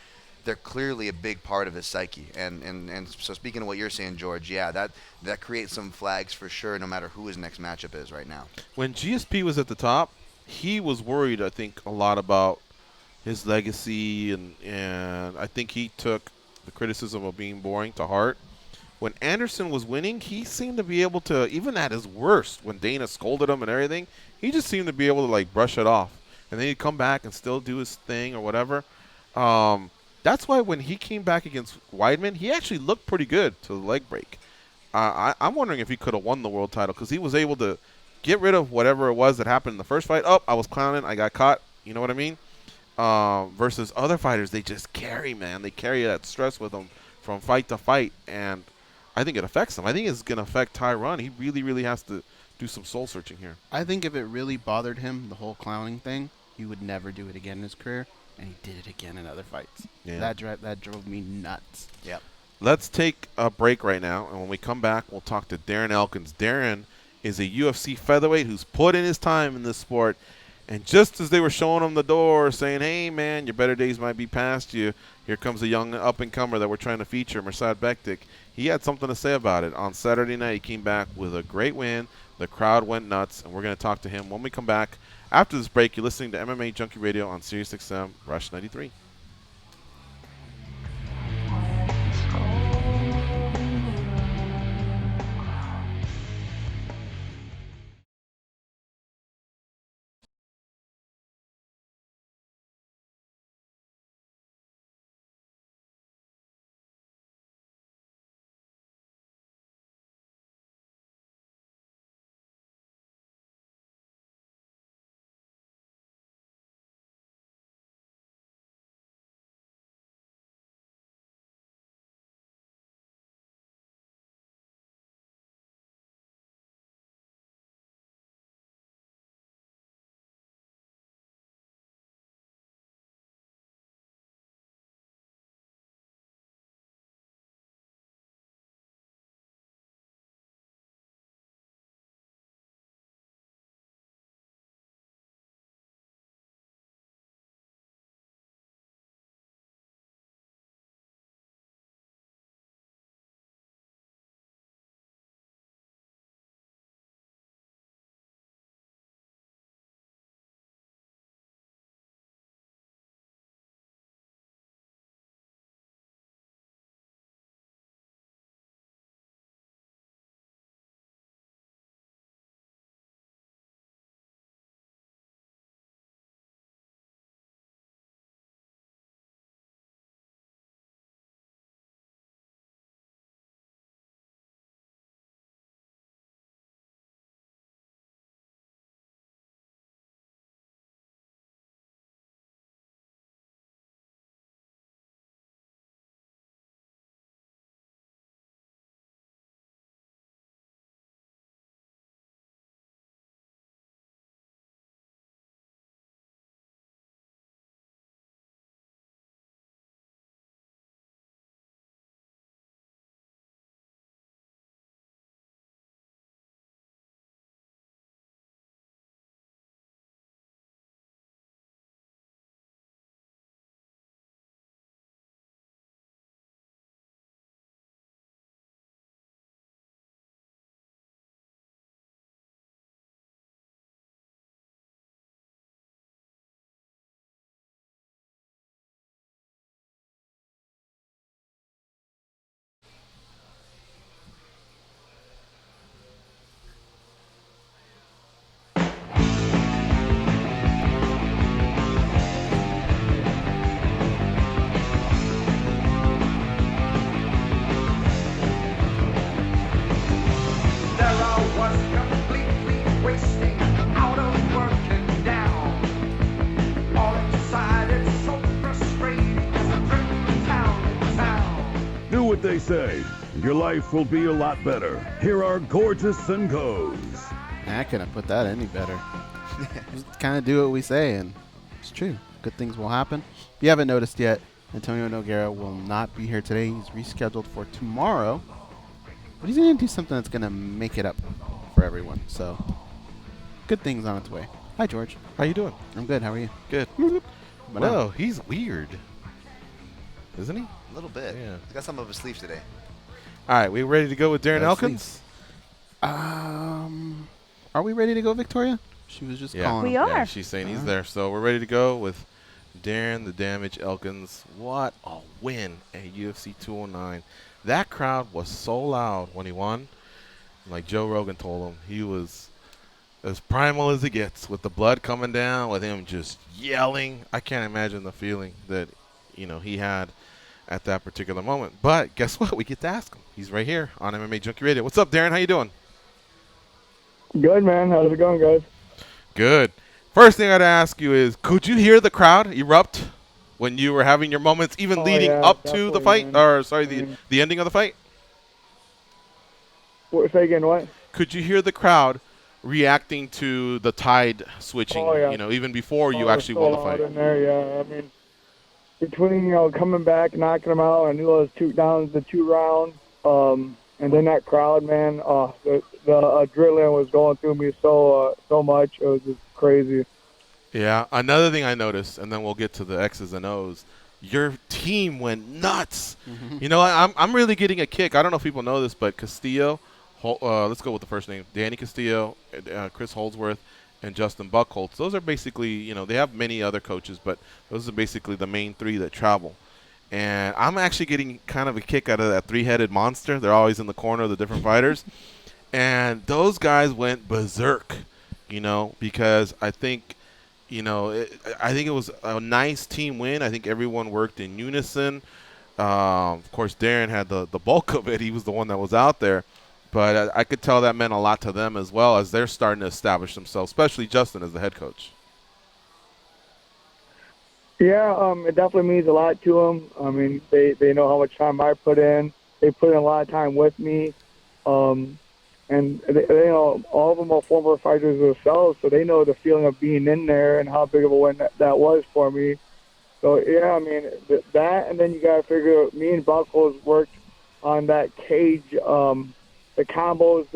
they're clearly a big part of his psyche. And so speaking of what you're saying, George, yeah, that creates some flags for sure, no matter who his next matchup is right now. When GSP was at the top, he was worried, I think, a lot about his legacy, and I think he took the criticism of being boring to heart. When Anderson was winning, he seemed to be able to, even at his worst, when Dana scolded him and everything, he just seemed to be able to, brush it off. And then he'd come back and still do his thing or whatever. That's why when he came back against Weidman, he actually looked pretty good to the leg break. I'm wondering if he could have won the world title, because he was able to get rid of whatever it was that happened in the first fight. Oh, I was clowning. I got caught. You know what I mean? versus other fighters, they just carry, man. They carry that stress with them from fight to fight, and I think it affects him. I think it's going to affect Tyron. He really, really has to do some soul searching here. I think if it really bothered him, the whole clowning thing, he would never do it again in his career, and he did it again in other fights. Yeah. That drove me nuts. Yep. Let's take a break right now, and when we come back, we'll talk to Darren Elkins. Darren is a UFC featherweight who's put in his time in this sport, and just as they were showing him the door, saying, hey, man, your better days might be past you, here comes a young up-and-comer that we're trying to feature, Mirsad Bektik. He had something to say about it. On Saturday night, he came back with a great win. The crowd went nuts, and we're going to talk to him when we come back. After this break, you're listening to MMA Junkie Radio on SiriusXM Rush 93. They say your life will be a lot better. Here are Gorgeous and Goes. I couldn't put that any better. Just kind of do what we say, and it's true. Good things will happen. If you haven't noticed yet, Antonio Nogueira will not be here today. He's rescheduled for tomorrow, but he's going to do something that's going to make it up for everyone. So, good things on its way. Hi, George. How you doing? I'm good. How are you? Good. Well, he's weird, isn't he? A little bit. Yeah. He's got some of his sleeves today. All right, we ready to go with Darren Elkins? Are we ready to go, Victoria? She was just calling. We are. Yeah, she's saying he's there. So we're ready to go with Darren the Damage Elkins. What a win at UFC 209. That crowd was so loud when he won. Like Joe Rogan told him, he was as primal as it gets, with the blood coming down, with him just yelling. I can't imagine the feeling that he had at that particular moment. But guess what? We get to ask him. He's right here on MMA Junkie Radio. What's up, Darren? How you doing? Good, man. How's it going, guys? Good. First thing I'd ask you is, could you hear the crowd erupt when you were having your moments, even leading up to the fight? Man. Or, sorry, the ending of the fight? Say again, what? Could you hear the crowd reacting to the tide switching, even before you actually won the fight? In there, yeah. I mean, between, coming back, knocking them out, I knew I was the 2 rounds. And then that crowd, man, the adrenaline was going through me so much. It was just crazy. Yeah. Another thing I noticed, and then we'll get to the X's and O's, your team went nuts. Mm-hmm. I'm really getting a kick. I don't know if people know this, but Castillo, let's go with the first name, Danny Castillo, Chris Holdsworth, and Justin Buchholz. Those are basically, they have many other coaches, but those are basically the main 3 that travel. And I'm actually getting kind of a kick out of that 3-headed monster. They're always in the corner of the different fighters. And those guys went berserk, because I think, I think it was a nice team win. I think everyone worked in unison. Of course, Darren had the bulk of it. He was the one that was out there. But I could tell that meant a lot to them as well, as they're starting to establish themselves, especially Justin as the head coach. Yeah, it definitely means a lot to them. I mean, they know how much time I put in. They put in a lot of time with me. And they know all of them are former fighters themselves, so they know the feeling of being in there and how big of a win that was for me. So, yeah, I mean, that, and then you got to figure me and Buckles worked on that cage, the combos,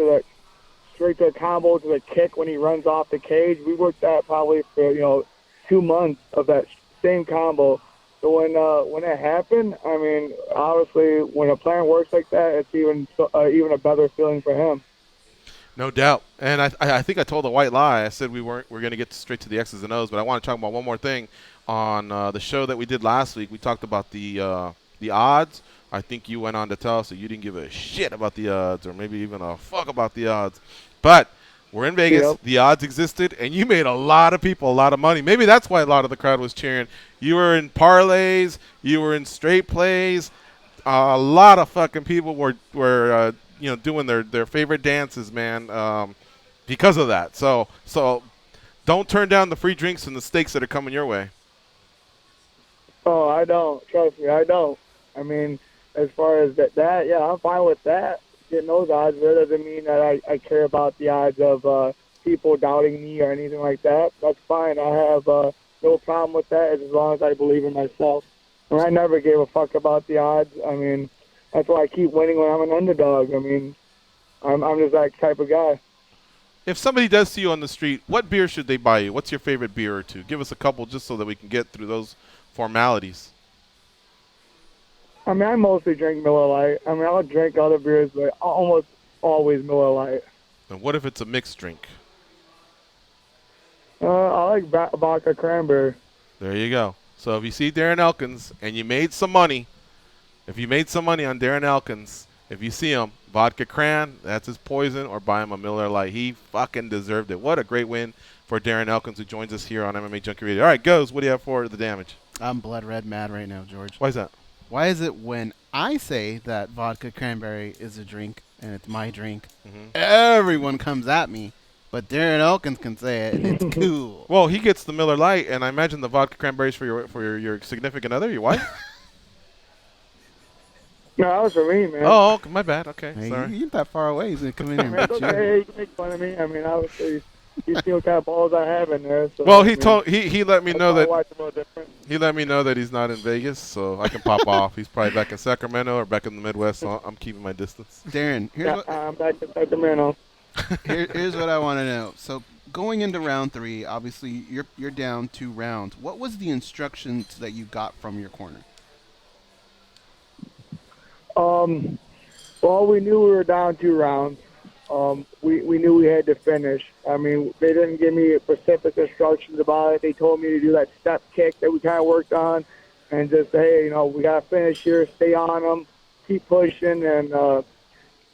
straight to the combo to the kick when he runs off the cage. We worked that probably for, 2 months of that same combo. So when that happened, I mean, obviously, when a player works like that, it's even a better feeling for him. No doubt. And I think I told a white lie. I said we're going to get straight to the X's and O's, but I want to talk about one more thing. On the show that we did last week, we talked about the odds. I think you went on to tell us that you didn't give a shit about the odds, or maybe even a fuck about the odds. But we're in Vegas. Yep. The odds existed, and you made a lot of people a lot of money. Maybe that's why a lot of the crowd was cheering. You were in parlays. You were in straight plays. A lot of fucking people were doing their favorite dances, man, because of that. So don't turn down the free drinks and the steaks that are coming your way. Oh, I don't. Trust me, I don't. I mean, as far as that, yeah, I'm fine with that. Getting those odds, that doesn't mean that I care about the odds of people doubting me or anything like that. That's fine. I have no problem with that as long as I believe in myself. And I never gave a fuck about the odds. I mean, that's why I keep winning when I'm an underdog. I mean, I'm just that type of guy. If somebody does see you on the street, what beer should they buy you? What's your favorite beer or two? Give us a couple just so that we can get through those formalities. I mean, I mostly drink Miller Lite. I mean, I'll drink other beers, but almost always Miller Lite. And what if it's a mixed drink? I like vodka cranberry. There you go. So if you see Darren Elkins and you made some money, on Darren Elkins, if you see him, vodka cran, that's his poison, or buy him a Miller Lite. He fucking deserved it. What a great win for Darren Elkins, who joins us here on MMAjunkie Radio. All right, Goes, what do you have for the damage? I'm blood red mad right now, George. Why is that? Why is it when I say that vodka cranberry is a drink and it's my drink, everyone comes at me, but Darren Elkins can say it and it's cool? Well, he gets the Miller Lite, and I imagine the vodka cranberries for your significant other, your wife? No, that was for me, man. Oh, okay, my bad. Okay, hey, sorry. You're not that far away. He's going to come in here and beat you. Hey, you can make fun of me. I mean, obviously, you see what kind of balls I have in there. So, well, he let me know that he let me know that he's not in Vegas, so I can pop off. He's probably back in Sacramento or back in the Midwest, so I'm keeping my distance. Darren, I'm back in Sacramento. Here's what I want to know. So going into round 3, obviously you're down 2 rounds. What was the instructions that you got from your corner? Well, we knew we were down 2 rounds. We knew we had to finish. I mean, they didn't give me specific instructions about it. They told me to do that step kick that we kind of worked on and just, hey, we got to finish here, stay on them, keep pushing. And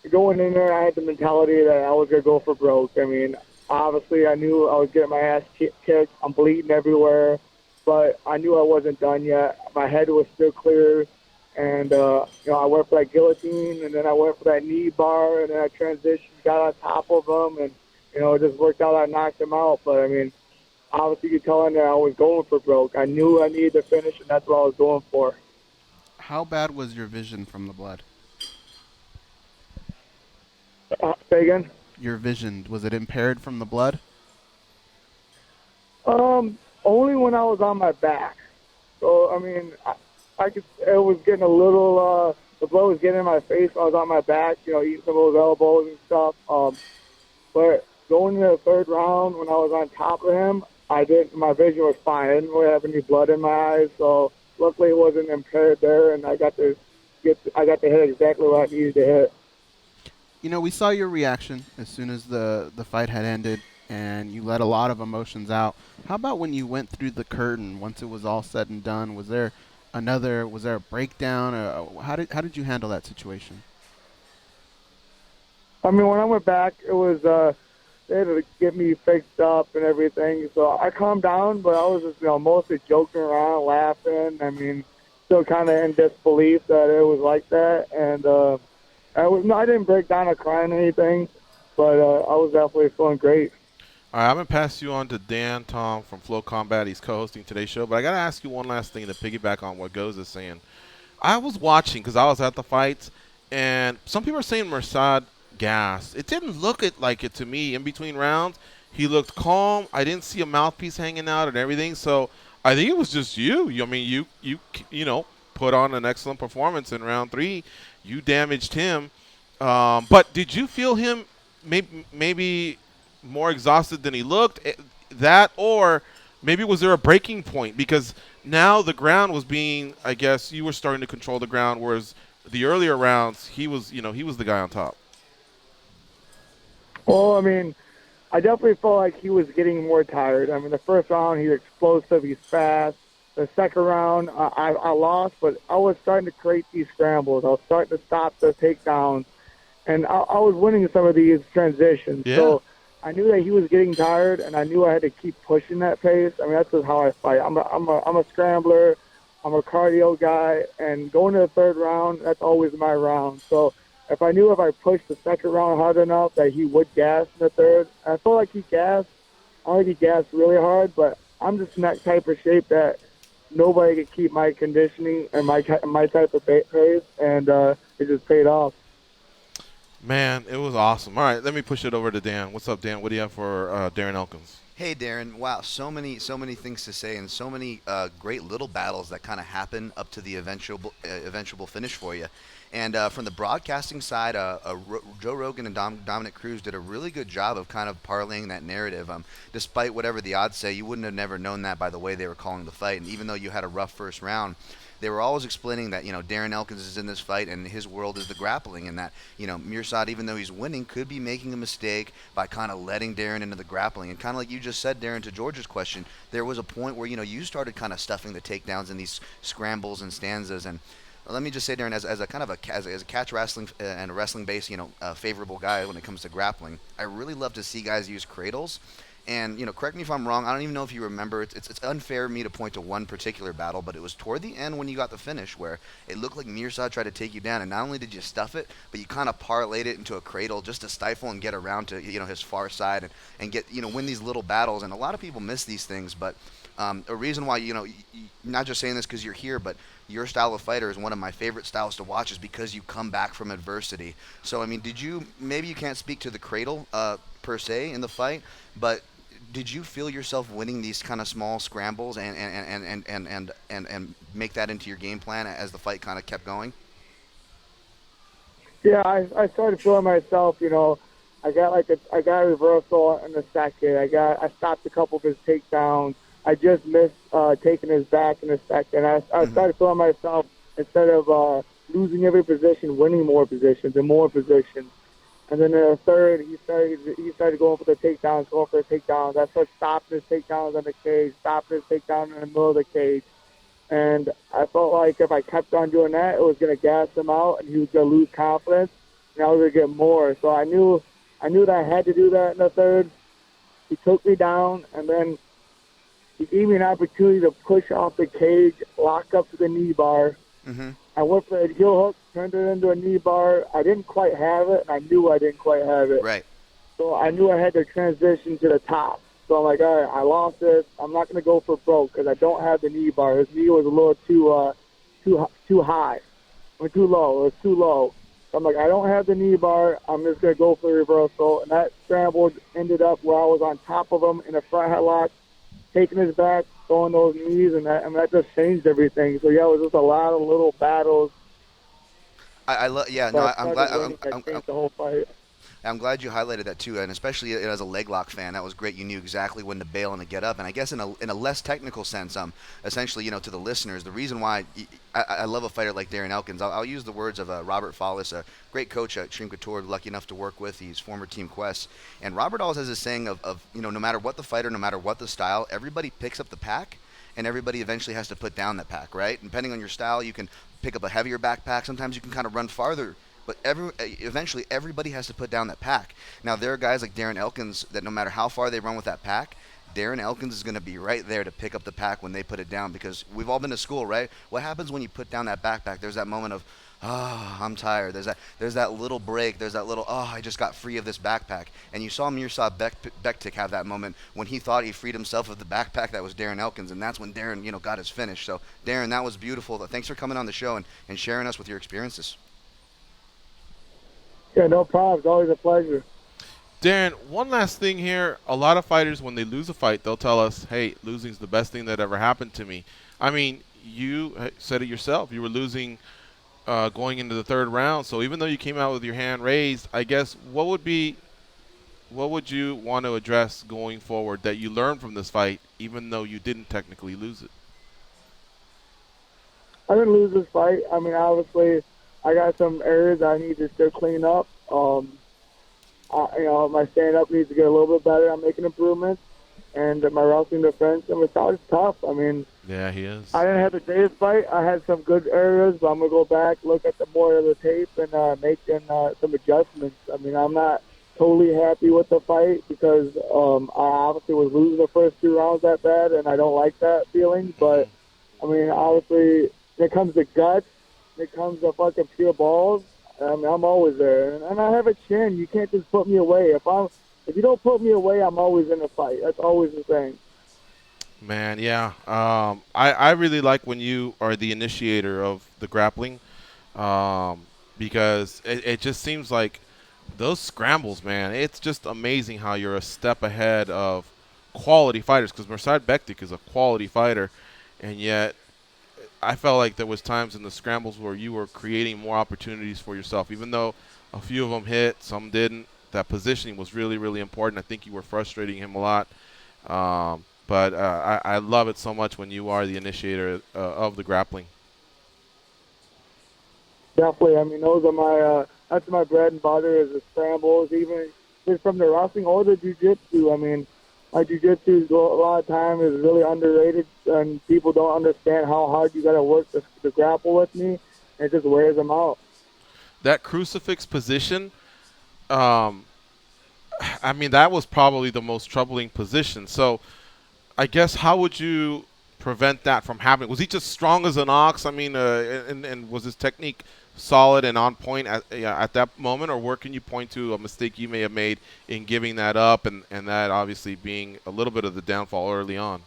going in there, I had the mentality that I was going to go for broke. I mean, obviously, I knew I was getting my ass kicked. I'm bleeding everywhere. But I knew I wasn't done yet. My head was still clear. And, I went for that guillotine, and then I went for that knee bar, and then I transitioned, got on top of them, and, it just worked out. I knocked him out. But, I mean, obviously you could tell him that I was going for broke. I knew I needed to finish, and that's what I was going for. How bad was your vision from the blood? Say again? Your vision, was it impaired from the blood? Only when I was on my back. So, I mean, it was getting a little, the blood was getting in my face when I was on my back, eating some of those elbows and stuff. But going into the third round, when I was on top of him, my vision was fine. I didn't really have any blood in my eyes, so luckily it wasn't impaired there, and I got to hit exactly what I needed to hit. We saw your reaction as soon as the fight had ended, and you let a lot of emotions out. How about when you went through the curtain, once it was all said and done? Was there a breakdown? Or how did you handle that situation? I mean, when I went back, it was they had to get me fixed up and everything. So I calmed down, but I was just mostly joking around, laughing. I mean, still kind of in disbelief that it was like that. And I didn't break down or cry or anything, but I was definitely feeling great. All right, I'm going to pass you on to Dan Tom from Flow Combat. He's co-hosting today's show. But I got to ask you one last thing to piggyback on what Goz is saying. I was watching because I was at the fights, and some people are saying Mirsad gassed. It didn't look like it to me in between rounds. He looked calm. I didn't see a mouthpiece hanging out and everything. So I think it was just you. I mean, you put on an excellent performance in round 3. You damaged him. But did you feel him maybe more exhausted than he looked? That, or maybe was there a breaking point? Because now the ground was being, I guess, you were starting to control the ground, whereas the earlier rounds, he was the guy on top. Well, I mean, I definitely felt like he was getting more tired. I mean, the first round, he's explosive, he's fast. The second round, I lost, but I was starting to create these scrambles. I was starting to stop the takedowns, and I was winning some of these transitions. Yeah. So I knew that he was getting tired, and I knew I had to keep pushing that pace. I mean, that's just how I fight. I'm a scrambler. I'm a cardio guy, and going to the third round, that's always my round. So if I knew if I pushed the second round hard enough that he would gas in the third, I felt like he gassed. I don't think he gassed really hard, but I'm just in that type of shape that nobody could keep my conditioning and my type of pace, and it just paid off. Man, it was awesome. All right, let me push it over to Dan. What's up, Dan? What do you have for Darren Elkins? Hey, Darren. Wow, so many things to say, and so many great little battles that kind of happen up to the eventual finish for you. And from the broadcasting side, Joe Rogan and Dominic Cruz did a really good job of kind of parlaying that narrative. Despite whatever the odds say, you wouldn't have never known that by the way they were calling the fight. And even though you had a rough first round, they were always explaining that, Darren Elkins is in this fight and his world is the grappling, and that, Mirsad, even though he's winning, could be making a mistake by kind of letting Darren into the grappling. And kind of like you just said, Darren, to George's question, there was a point where, you started kind of stuffing the takedowns in these scrambles and stanzas. And let me just say, Darren, as a kind of as a catch wrestling and a wrestling base, favorable guy when it comes to grappling, I really love to see guys use cradles. And, correct me if I'm wrong, I don't even know if you remember, it's unfair of me to point to one particular battle, but it was toward the end when you got the finish where it looked like Mirsad tried to take you down, and not only did you stuff it, but you kind of parlayed it into a cradle just to stifle and get around to, his far side and get, win these little battles. And a lot of people miss these things, but a reason why, not just saying this because you're here, but your style of fighter is one of my favorite styles to watch is because you come back from adversity. So, I mean, maybe you can't speak to the cradle per se in the fight, but did you feel yourself winning these kind of small scrambles and make that into your game plan as the fight kind of kept going? Yeah, I started feeling myself, I got a reversal in the second. I stopped a couple of his takedowns. I just missed taking his back in the second. I started feeling myself, instead of losing every position, winning more positions and more positions. And then in the third, he started going for the takedowns. I started stopping his takedowns on the cage, stopping his takedown in the middle of the cage. And I felt like if I kept on doing that, it was going to gas him out, and he was going to lose confidence, and I was going to get more. So I knew that I had to do that in the third. He took me down, and then he gave me an opportunity to push off the cage, lock up to the knee bar. Mm-hmm. I went for a heel hook, turned it into a knee bar. I didn't quite have it, and I knew I didn't quite have it. Right. So I knew I had to transition to the top. So I'm like, all right, I lost this. I'm not going to go for broke because I don't have the knee bar. His knee was a little too high. I mean, too low. It was too low. So I'm like, I don't have the knee bar. I'm just going to go for the reversal. And that scramble ended up where I was on top of him in a front headlock, taking his back, throwing those knees, and that just changed everything. So, yeah, it was just a lot of little battles. I'm glad. The whole fight. I'm glad you highlighted that too, and especially as a leg lock fan, that was great. You knew exactly when to bail and to get up. And I guess in a less technical sense, essentially, to the listeners, the reason why I love a fighter like Darren Elkins, I'll use the words of Robert Follis, a great coach at Extreme Couture, lucky enough to work with. He's former Team Quest, and Robert always has this saying of no matter what the fighter, no matter what the style, everybody picks up the pack, and everybody eventually has to put down that pack, right? And depending on your style, you can pick up a heavier backpack. Sometimes you can kind of run farther. But eventually, everybody has to put down that pack. Now, there are guys like Darren Elkins that no matter how far they run with that pack, Darren Elkins is going to be right there to pick up the pack when they put it down, because we've all been to school, right? What happens when you put down that backpack? There's that moment of, I'm tired. There's that little break. There's that little, I just got free of this backpack. And you saw Mirsad Bektik have that moment when he thought he freed himself of the backpack that was Darren Elkins, and that's when Darren, got his finish. So, Darren, that was beautiful. Thanks for coming on the show and sharing us with your experiences. Yeah, no problem. It's always a pleasure. Darren, one last thing here. A lot of fighters, when they lose a fight, they'll tell us, hey, losing's the best thing that ever happened to me. I mean, you said it yourself. You were losing going into the third round. So even though you came out with your hand raised, I guess what would you want to address going forward that you learned from this fight, even though you didn't technically lose it? I didn't lose this fight. I mean, obviously, I got some areas I need to still clean up. My stand-up needs to get a little bit better. I'm making improvements. And my wrestling defense, it's tough. I mean, yeah, he is. I didn't have the greatest fight. I had some good areas, but I'm going to go back, look at the more of the tape, and make some adjustments. I mean, I'm not totally happy with the fight because I obviously was losing the first 2 rounds that bad, and I don't like that feeling. But, I mean, obviously, when it comes to guts, when it comes to fucking pure balls, I mean, I'm always there. And I have a chin. You can't just put me away. If you don't put me away, I'm always in a fight. That's always the thing. Man, yeah. I really like when you are the initiator of the grappling because it just seems like those scrambles, man, it's just amazing how you're a step ahead of quality fighters, because Mirsad Bektik is a quality fighter, and yet I felt like there was times in the scrambles where you were creating more opportunities for yourself, even though a few of them hit, some didn't. That positioning was really, really important. I think you were frustrating him a lot. But I love it so much when you are the initiator of the grappling. Definitely. I mean, those are that's my bread and butter is the scrambles, even just from the wrestling or the jiu-jitsu. I mean, my jiu-jitsu a lot of time is really underrated, and people don't understand how hard you got to work to grapple with me. And it just wears them out. That crucifix position, I mean, that was probably the most troubling position. So I guess how would you prevent that from happening? Was he just strong as an ox? I mean, and was his technique solid and on point at that moment? Or where can you point to a mistake you may have made in giving that up and that obviously being a little bit of the downfall early on?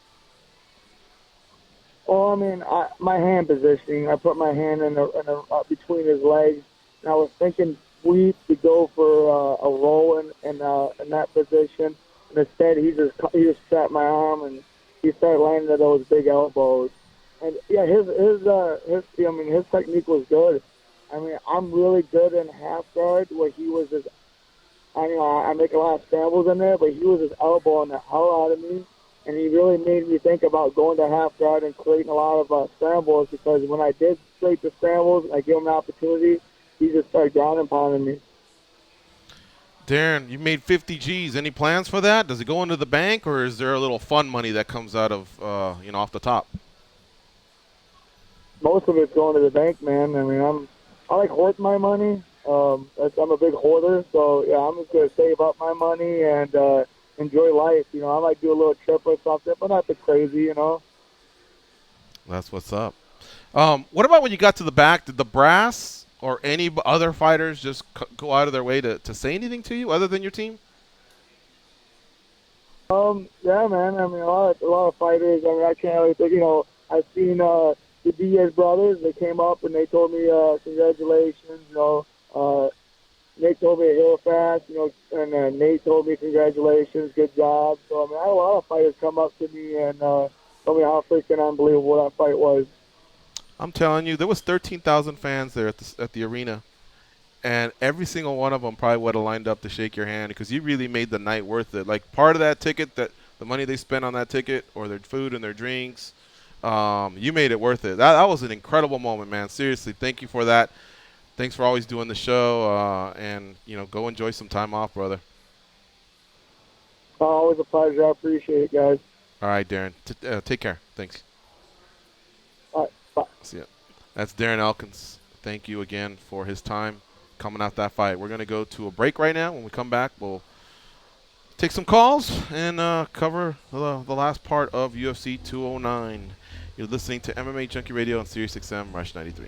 Well, I mean, my hand positioning, I put my hand in between his legs, and I was thinking sweep to go for a roll in that position. And instead, he just trapped my arm and he started landing at those big elbows. And yeah, his technique was good. I mean, I'm really good in half guard where he was just, I make a lot of scrambles in there, but he was just elbowing the hell out of me. And he really made me think about going to half guard and creating a lot of scrambles, because when I did create the scrambles, I gave him an opportunity, he just started ground and pounding me. Darren, you made 50 G's. Any plans for that? Does it go into the bank, or is there a little fun money that comes out of, off the top? Most of it's going to the bank, man. I mean, I like hoarding my money. I'm a big hoarder, so yeah, I'm just gonna save up my money and enjoy life. I might do a little trip or something, but not too crazy, That's what's up. What about when you got to the back? Did the brass or any other fighters just go out of their way to say anything to you other than your team? Yeah, man. I mean, a lot of fighters. I mean, I can't really think. I've seen the Diaz brothers. They came up and they told me congratulations. Nick told me to heal fast. And Nate told me congratulations, good job. So I mean, I had a lot of fighters come up to me and told me how freaking unbelievable that fight was. I'm telling you, there was 13,000 fans there at the arena. And every single one of them probably would have lined up to shake your hand because you really made the night worth it. Like part of that ticket, that the money they spent on that ticket or their food and their drinks, you made it worth it. That was an incredible moment, man. Seriously, thank you for that. Thanks for always doing the show. And, go enjoy some time off, brother. Always a pleasure. I appreciate it, guys. All right, Darren. Take care. Thanks. All right, bye. See ya. That's Darren Elkins. Thank you again for his time coming out that fight. We're going to go to a break right now. When we come back, we'll take some calls and cover the last part of UFC 209. You're listening to MMA Junkie Radio on Sirius XM Rush 93.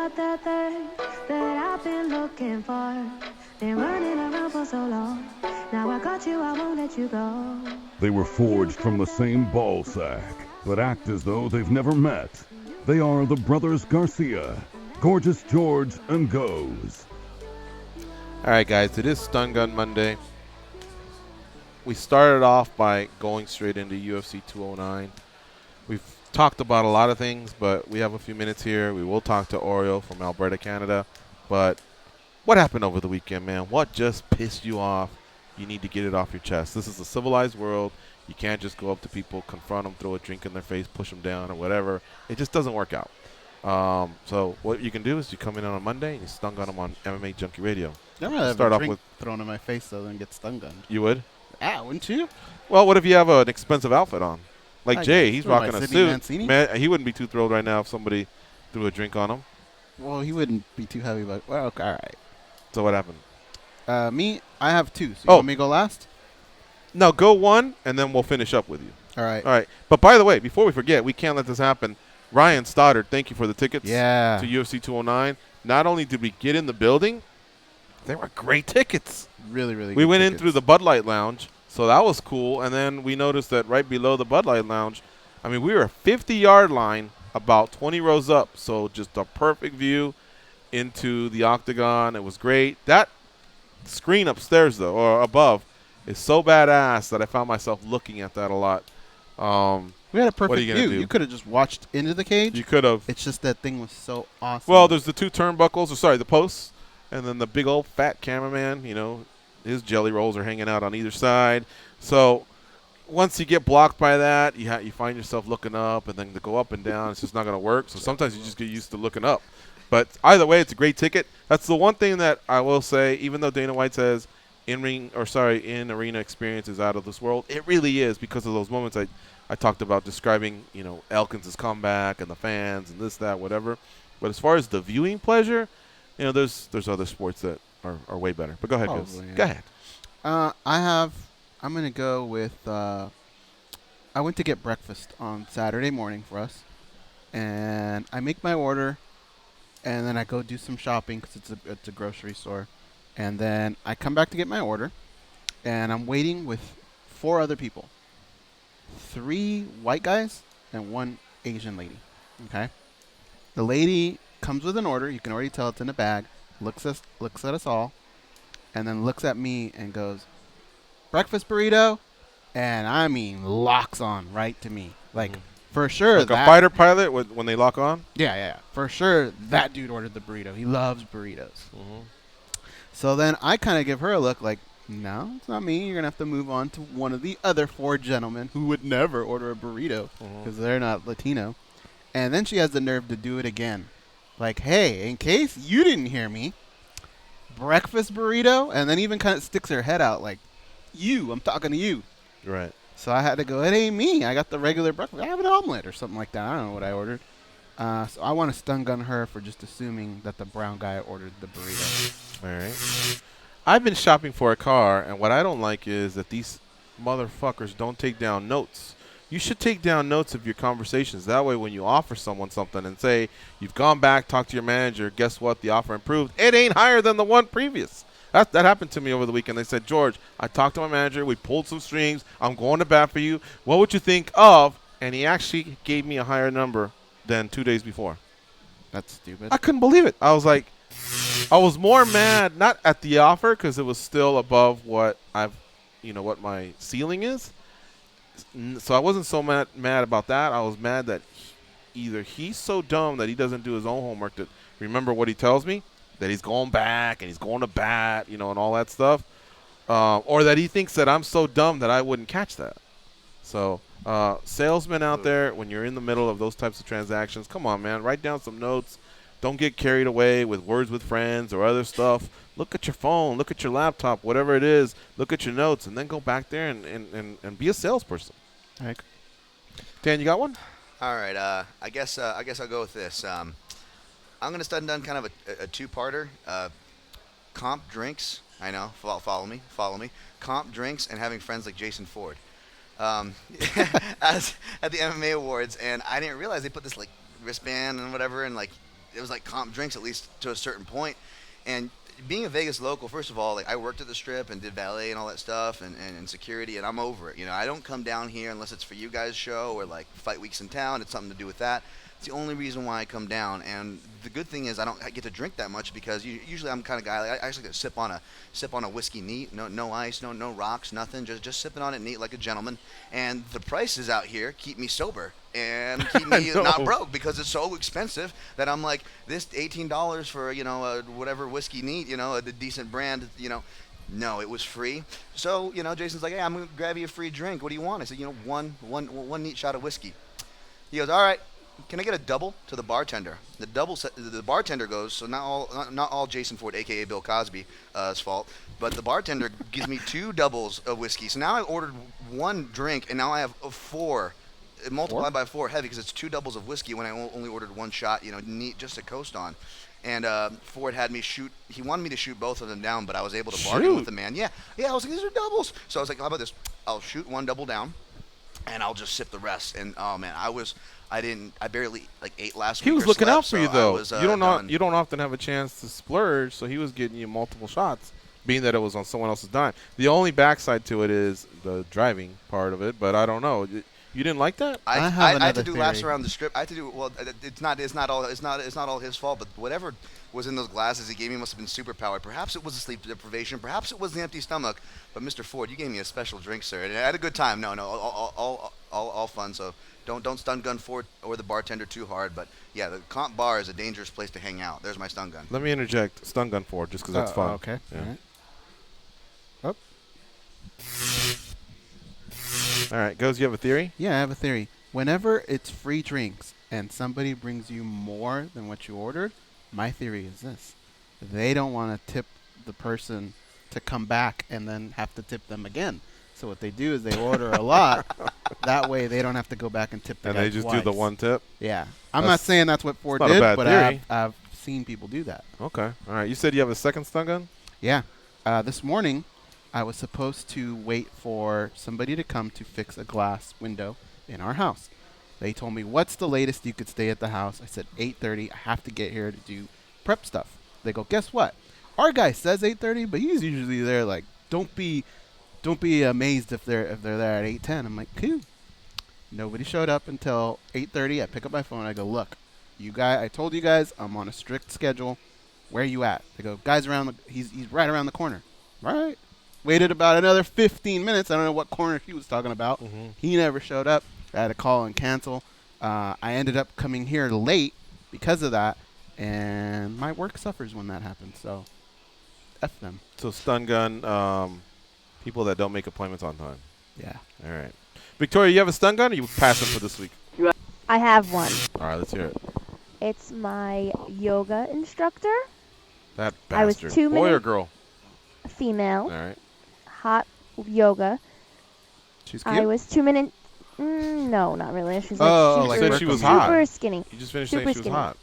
got that thing that I've been looking for. Been running around for so long. Now I got you, I won't let you go. They were forged from the same ball sack, but act as though they've never met. They are the brothers Garcia, Gorgeous George and Goes. All right, guys, it is Stun Gun Monday. We started off by going straight into UFC 209. We've talked about a lot of things, but we have a few minutes here. We will talk to Oreo from Alberta, Canada. But what happened over the weekend, man? What just pissed you off? You need to get it off your chest. This is a civilized world. You can't just go up to people, confront them, throw a drink in their face, push them down, or whatever. It just doesn't work out. So what you can do is you come in on a Monday and you stun gun them on MMAjunkie Radio. I'd rather have a drink thrown in my face though than get stun gunned. You would? Ah, wouldn't you? Well, what if you have an expensive outfit on? Like I Jay, guess. he's What am I, rocking a Sidney suit. Mancini? Man, he wouldn't be too thrilled right now if somebody threw a drink on him. Well, he wouldn't be too heavy, but well, okay, all right. So what happened? Me, I have two. So you want me to go last? No, go one, and then we'll finish up with you. All right. All right. But by the way, before we forget, we can't let this happen. Ryan Stoddard, thank you for the tickets to UFC 209. Not only did we get in the building, they were great tickets. Really, really We good went tickets. in through the Bud Light Lounge, so that was cool. And then we noticed that right below the Bud Light Lounge, I mean, we were a 50-yard line about 20 rows up, so just a perfect view into the octagon. It was great. That screen upstairs, though, or above, is so badass that I found myself looking at that a lot. We had a perfect what are you gonna view. do? You could have just watched into the cage. You could have. It's just that thing was so awesome. Well, there's the two turnbuckles, the posts, and then the big old fat cameraman, his jelly rolls are hanging out on either side. So once you get blocked by that, you find yourself looking up, and then to go up and down, it's just not going to work. So sometimes you just get used to looking up. But either way, it's a great ticket. That's the one thing that I will say, even though Dana White says in-arena experience is out of this world, it really is because of those moments I talked about describing, Elkins' comeback and the fans and this, that, whatever. But as far as the viewing pleasure, there's other sports that are way better. But go ahead, Gus. Yeah. Go ahead. I'm going to go with, I went to get breakfast on Saturday morning for us. And I make my order, and then I go do some shopping because it's a grocery store. And then I come back to get my order, and I'm waiting with 4 other people. 3 white guys and 1 Asian lady. Okay? The lady comes with an order. You can already tell it's in a bag. Looks at us all, and then looks at me and goes, "Breakfast burrito?" And I mean locks on right to me. Like, for sure. Like a fighter pilot when they lock on? Yeah. For sure that dude ordered the burrito. He loves burritos. Mm-hmm. So then I kind of give her a look like, no, it's not me. You're going to have to move on to one of the other 4 gentlemen who would never order a burrito because they're not Latino. And then she has the nerve to do it again. Like, hey, in case you didn't hear me, breakfast burrito? And then even kind of sticks her head out like, I'm talking to you. Right. So I had to go, it ain't me. I got the regular breakfast. I have an omelet or something like that. I don't know what I ordered. So I want to stun gun her for just assuming that the brown guy ordered the burrito. All right. I've been shopping for a car, and what I don't like is that these motherfuckers don't take down notes. You should take down notes of your conversations. That way when you offer someone something and say, you've gone back, talked to your manager, guess what, the offer improved. It ain't higher than the one previous. That happened to me over the weekend. They said, George, I talked to my manager. We pulled some strings. I'm going to bat for you. What would you think of? And he actually gave me a higher number than 2 days before. That's stupid. I couldn't believe it. I was like, I was more mad, not at the offer because it was still above what what my ceiling is. So I wasn't so mad about that. I was mad that either he's so dumb that he doesn't do his own homework to remember what he tells me, that he's going back and he's going to bat, and all that stuff, or that he thinks that I'm so dumb that I wouldn't catch that. So salesmen out there, when you're in the middle of those types of transactions, come on, man, write down some notes. Don't get carried away with words with friends or other stuff. Look at your phone. Look at your laptop, whatever it is. Look at your notes, and then go back there and be a salesperson. All right. Dan, you got one? All right. I guess I'll go with this. I'm going to stun down kind of a two-parter. Comp drinks. I know. Follow me. Comp drinks and having friends like Jason Ford. As at the MMA awards, and I didn't realize they put this like wristband and whatever, and like it was like comp drinks, at least to a certain point. And being a Vegas local, first of all, like I worked at the Strip and did valet and all that stuff and security, and I'm over it. I don't come down here unless it's for you guys' show or like fight weeks in town. It's something to do with that. It's the only reason why I come down. And the good thing is I don't get to drink that much because usually I'm the kind of guy, like I actually get to sip on a whiskey neat, no ice, no rocks, nothing, just sipping on it neat like a gentleman. And the prices out here keep me sober and keep me not broke because it's so expensive that I'm like, this $18 for whatever whiskey neat, a decent brand, No, it was free. So Jason's like, hey, I'm gonna grab you a free drink. What do you want? I said, one neat shot of whiskey. He goes, all right. Can I get a double to the bartender? The bartender goes, so not all Jason Ford, aka Bill Cosby's fault, but the bartender gives me 2 doubles of whiskey. So now I ordered 1 drink, and now I have 4. Multiplied by 4 heavy because it's 2 doubles of whiskey when I only ordered 1 shot, neat just to coast on. And Ford had me shoot. He wanted me to shoot both of them down, but I was able to bargain with the man. Yeah. I was like, these are doubles. So I was like, how about this? I'll shoot 1 double down, and I'll just sip the rest. And oh man, I barely ate last week. He was looking out for you though. Was, you don't often have a chance to splurge, so he was getting you multiple shots, being that it was on someone else's dime. The only backside to it is the driving part of it, but I don't know. You didn't like that? I had to do laps around the Strip. I had to do it's not all his fault, but whatever was in those glasses he gave me must have been super powered. Perhaps it was the sleep deprivation. Perhaps it was the empty stomach. But Mr. Ford, you gave me a special drink, sir, and I had a good time. No, all fun. So don't stun gun Ford or the bartender too hard. But yeah, the comp bar is a dangerous place to hang out. There's my stun gun. Let me interject stun gun Ford just because that's fun. Okay. Yeah. All right. All right, Goes, you have a theory? Yeah, I have a theory. Whenever it's free drinks and somebody brings you more than what you ordered, my theory is this. They don't want to tip the person to come back and then have to tip them again. So what they do is they order a lot. That way they don't have to go back and tip the guy And they just twice. do the 1 tip? Yeah. I'm not saying that's what Ford did, but I've seen people do that. Okay. All right. You said you have a second stun gun? Yeah. This morning, I was supposed to wait for somebody to come to fix a glass window in our house. They told me, what's the latest you could stay at the house? I said, 8:30. I have to get here to do prep stuff. They go, guess what? Our guy says 8:30, but he's usually there. Like, don't be amazed if they're there at 8:10. I'm like, cool. Nobody showed up until 8:30. I pick up my phone. I go, look, I told you guys I'm on a strict schedule. Where are you at? They go, guy's he's right around the corner. Right. Waited about another 15 minutes. I don't know what corner he was talking about. Mm-hmm. He never showed up. I had to call and cancel. I ended up coming here late because of that, and my work suffers when that happens. So, F them. So stun gun, people that don't make appointments on time. Yeah. All right. Victoria, you have a stun gun, or you passing for this week? I have one. All right, let's hear it. It's my yoga instructor. That bastard. I was 2 minutes. Boy or girl? Female. All right. Hot yoga. She's cute? I was 2 minutes. No, not really. She's like said she was hot. Super skinny. You just finished super saying she was skinny. hot.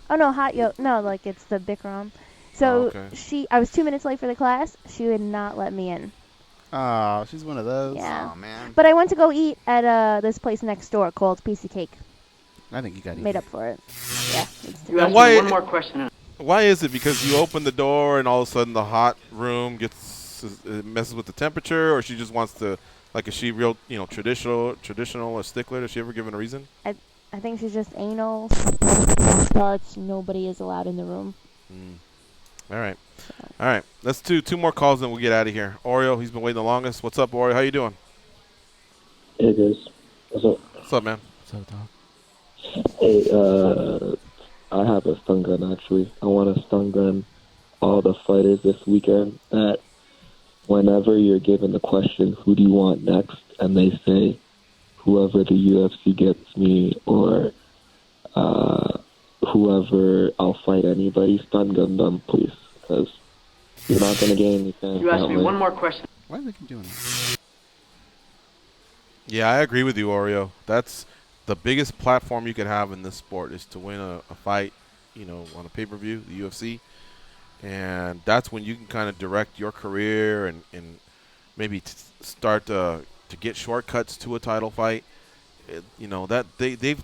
Oh no, hot yoga. No, like it's the Bikram. So I was 2 minutes late for the class. She would not let me in. Oh, she's one of those. Yeah. Oh man. But I went to go eat at this place next door called Piece of Cake. I think you got made up for it. Yeah. You asked me one more question. Why is it? Because you open the door and all of a sudden the hot room it messes with the temperature, or she just wants to, like, is she real, traditional or stickler? Does she ever give a reason? I think she's just anal. Starts. Nobody is allowed in the room. All right. Let's do 2 more calls and we'll get out of here. Oreo, he's been waiting the longest. What's up, Oreo? How you doing? Hey, guys. What's up? What's up, man? What's up, dog? Hey, I have a stun gun, actually. I want to stun gun all the fighters this weekend that whenever you're given the question, who do you want next, and they say, whoever the UFC gets me, or whoever, I'll fight anybody, stun gun them, please, because you're not going to gain anything. You asked me one more question. Why are they doing that? Yeah, I agree with you, Oreo. That's the biggest platform you could have in this sport is to win a fight, on a pay-per-view, the UFC. And that's when you can kind of direct your career and maybe start to get shortcuts to a title fight. That they've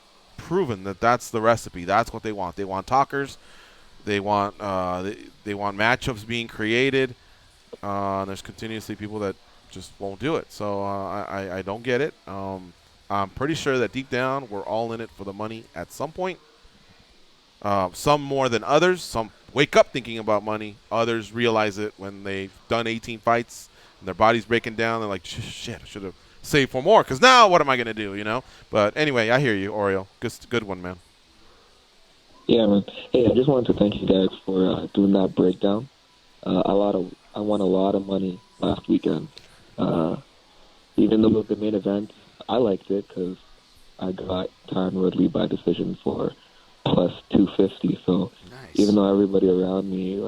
proven that that's the recipe. That's what they want. They want talkers. They want they want matchups being created. There's continuously people that just won't do it. So I don't get it. I'm pretty sure that deep down we're all in it for the money at some point. Some more than others. Some wake up thinking about money. Others realize it when they've done 18 fights and their body's breaking down. They're like, shit, I should have saved for more because now what am I going to do, you know? But anyway, I hear you, Oreo. Good one, man. Yeah, man. Hey, I just wanted to thank you guys for doing that breakdown. I won a lot of money last weekend. Even though the main event, I liked it because I got Tyron Woodley by decision for plus 250. So nice. Even though everybody around me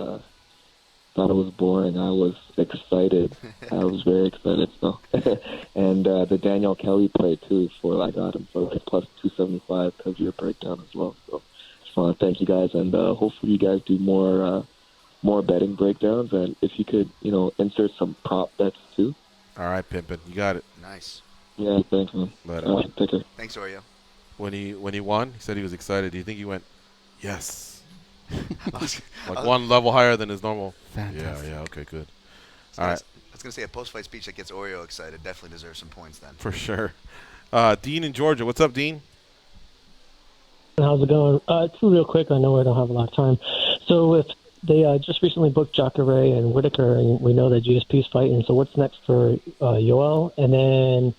thought it was boring, I was excited. I was very excited. So, and the Daniel Kelly play too. I got him for like plus 275 because of your breakdown as well. So just want to thank you guys, and hopefully you guys do more betting breakdowns, and if you could, insert some prop bets too. All right, Pimpin', you got it. Nice. Yeah, thanks, man. All right, take care. Thanks, Oreo. When he won, he said he was excited. Do you think he went, yes? Like one level higher than his normal. Fantastic. Yeah, okay, good. All right. I was going to say a post-fight speech that gets Oreo excited definitely deserves some points then. For sure. Dean in Georgia. What's up, Dean? How's it going? Two real quick. I know I don't have a lot of time. So if they just recently booked Jacare and Whitaker, and we know that GSP's fighting, so what's next for Yoel? And then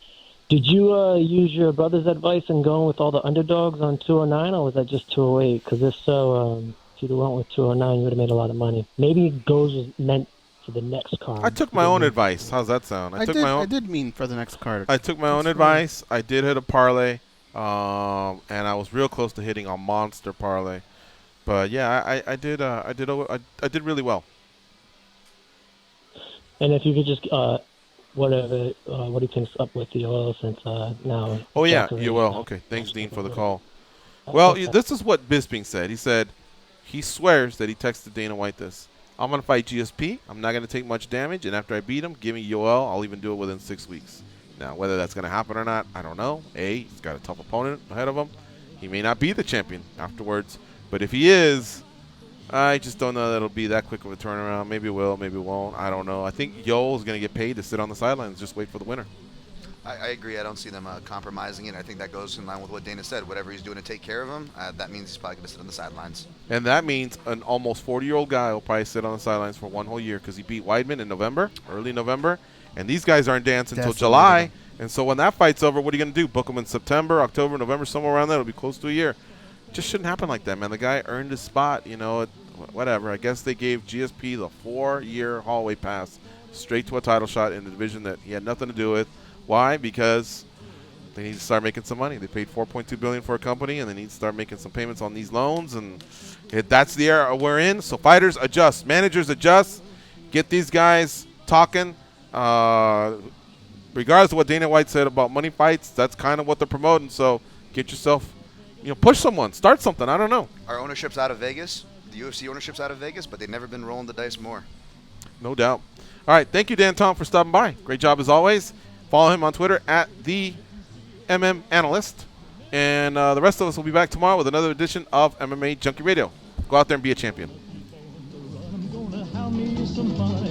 did you use your brother's advice in going with all the underdogs on 209, or was that just 208? Because if so, if you'd have went with 209, you would have made a lot of money. Maybe goes was meant for the next card. I took my own advice. How's that sound? I did mean for the next card. I took my own advice. I did hit a parlay, and I was real close to hitting a monster parlay. But yeah, I did really well. And if you could just what do you think's up with the oil since now? Oh yeah, you will. Okay, thanks, Dean, for the call. Well, this is what Bisping said. He said he swears that he texted Dana White this. I'm gonna fight GSP. I'm not gonna take much damage, and after I beat him, give me Yoel. I'll even do it within 6 weeks. Now, whether that's gonna happen or not, I don't know. He's got a tough opponent ahead of him. He may not be the champion afterwards. But if he is, I just don't know that it'll be that quick of a turnaround. Maybe it will, maybe it won't. I don't know. I think Yoel is going to get paid to sit on the sidelines, just wait for the winner. I agree. I don't see them compromising it. I think that goes in line with what Dana said. Whatever he's doing to take care of him, that means he's probably going to sit on the sidelines. And that means an almost 40-year-old guy will probably sit on the sidelines for one whole year because he beat Weidman in November, early November, and these guys aren't dancing until July. And so when that fight's over, what are you going to do? Book them in September, October, November, somewhere around there? It'll be close to a year. Just shouldn't happen like that, man. The guy earned his spot, whatever. I guess they gave GSP the 4-year hallway pass straight to a title shot in the division that he had nothing to do with. Why? Because they need to start making some money. They paid $4.2 billion for a company, and they need to start making some payments on these loans, and that's the era we're in. So fighters adjust, managers adjust, get these guys talking. Regardless of what Dana White said about money fights, that's kind of what they're promoting. So get yourself. Push someone. Start something. I don't know. Our ownership's out of Vegas. The UFC ownership's out of Vegas, but they've never been rolling the dice more. No doubt. All right. Thank you, Dan Tom, for stopping by. Great job as always. Follow him on Twitter at the MMAnalyst. And the rest of us will be back tomorrow with another edition of MMA Junkie Radio. Go out there and be a champion. I'm gonna have me some fun.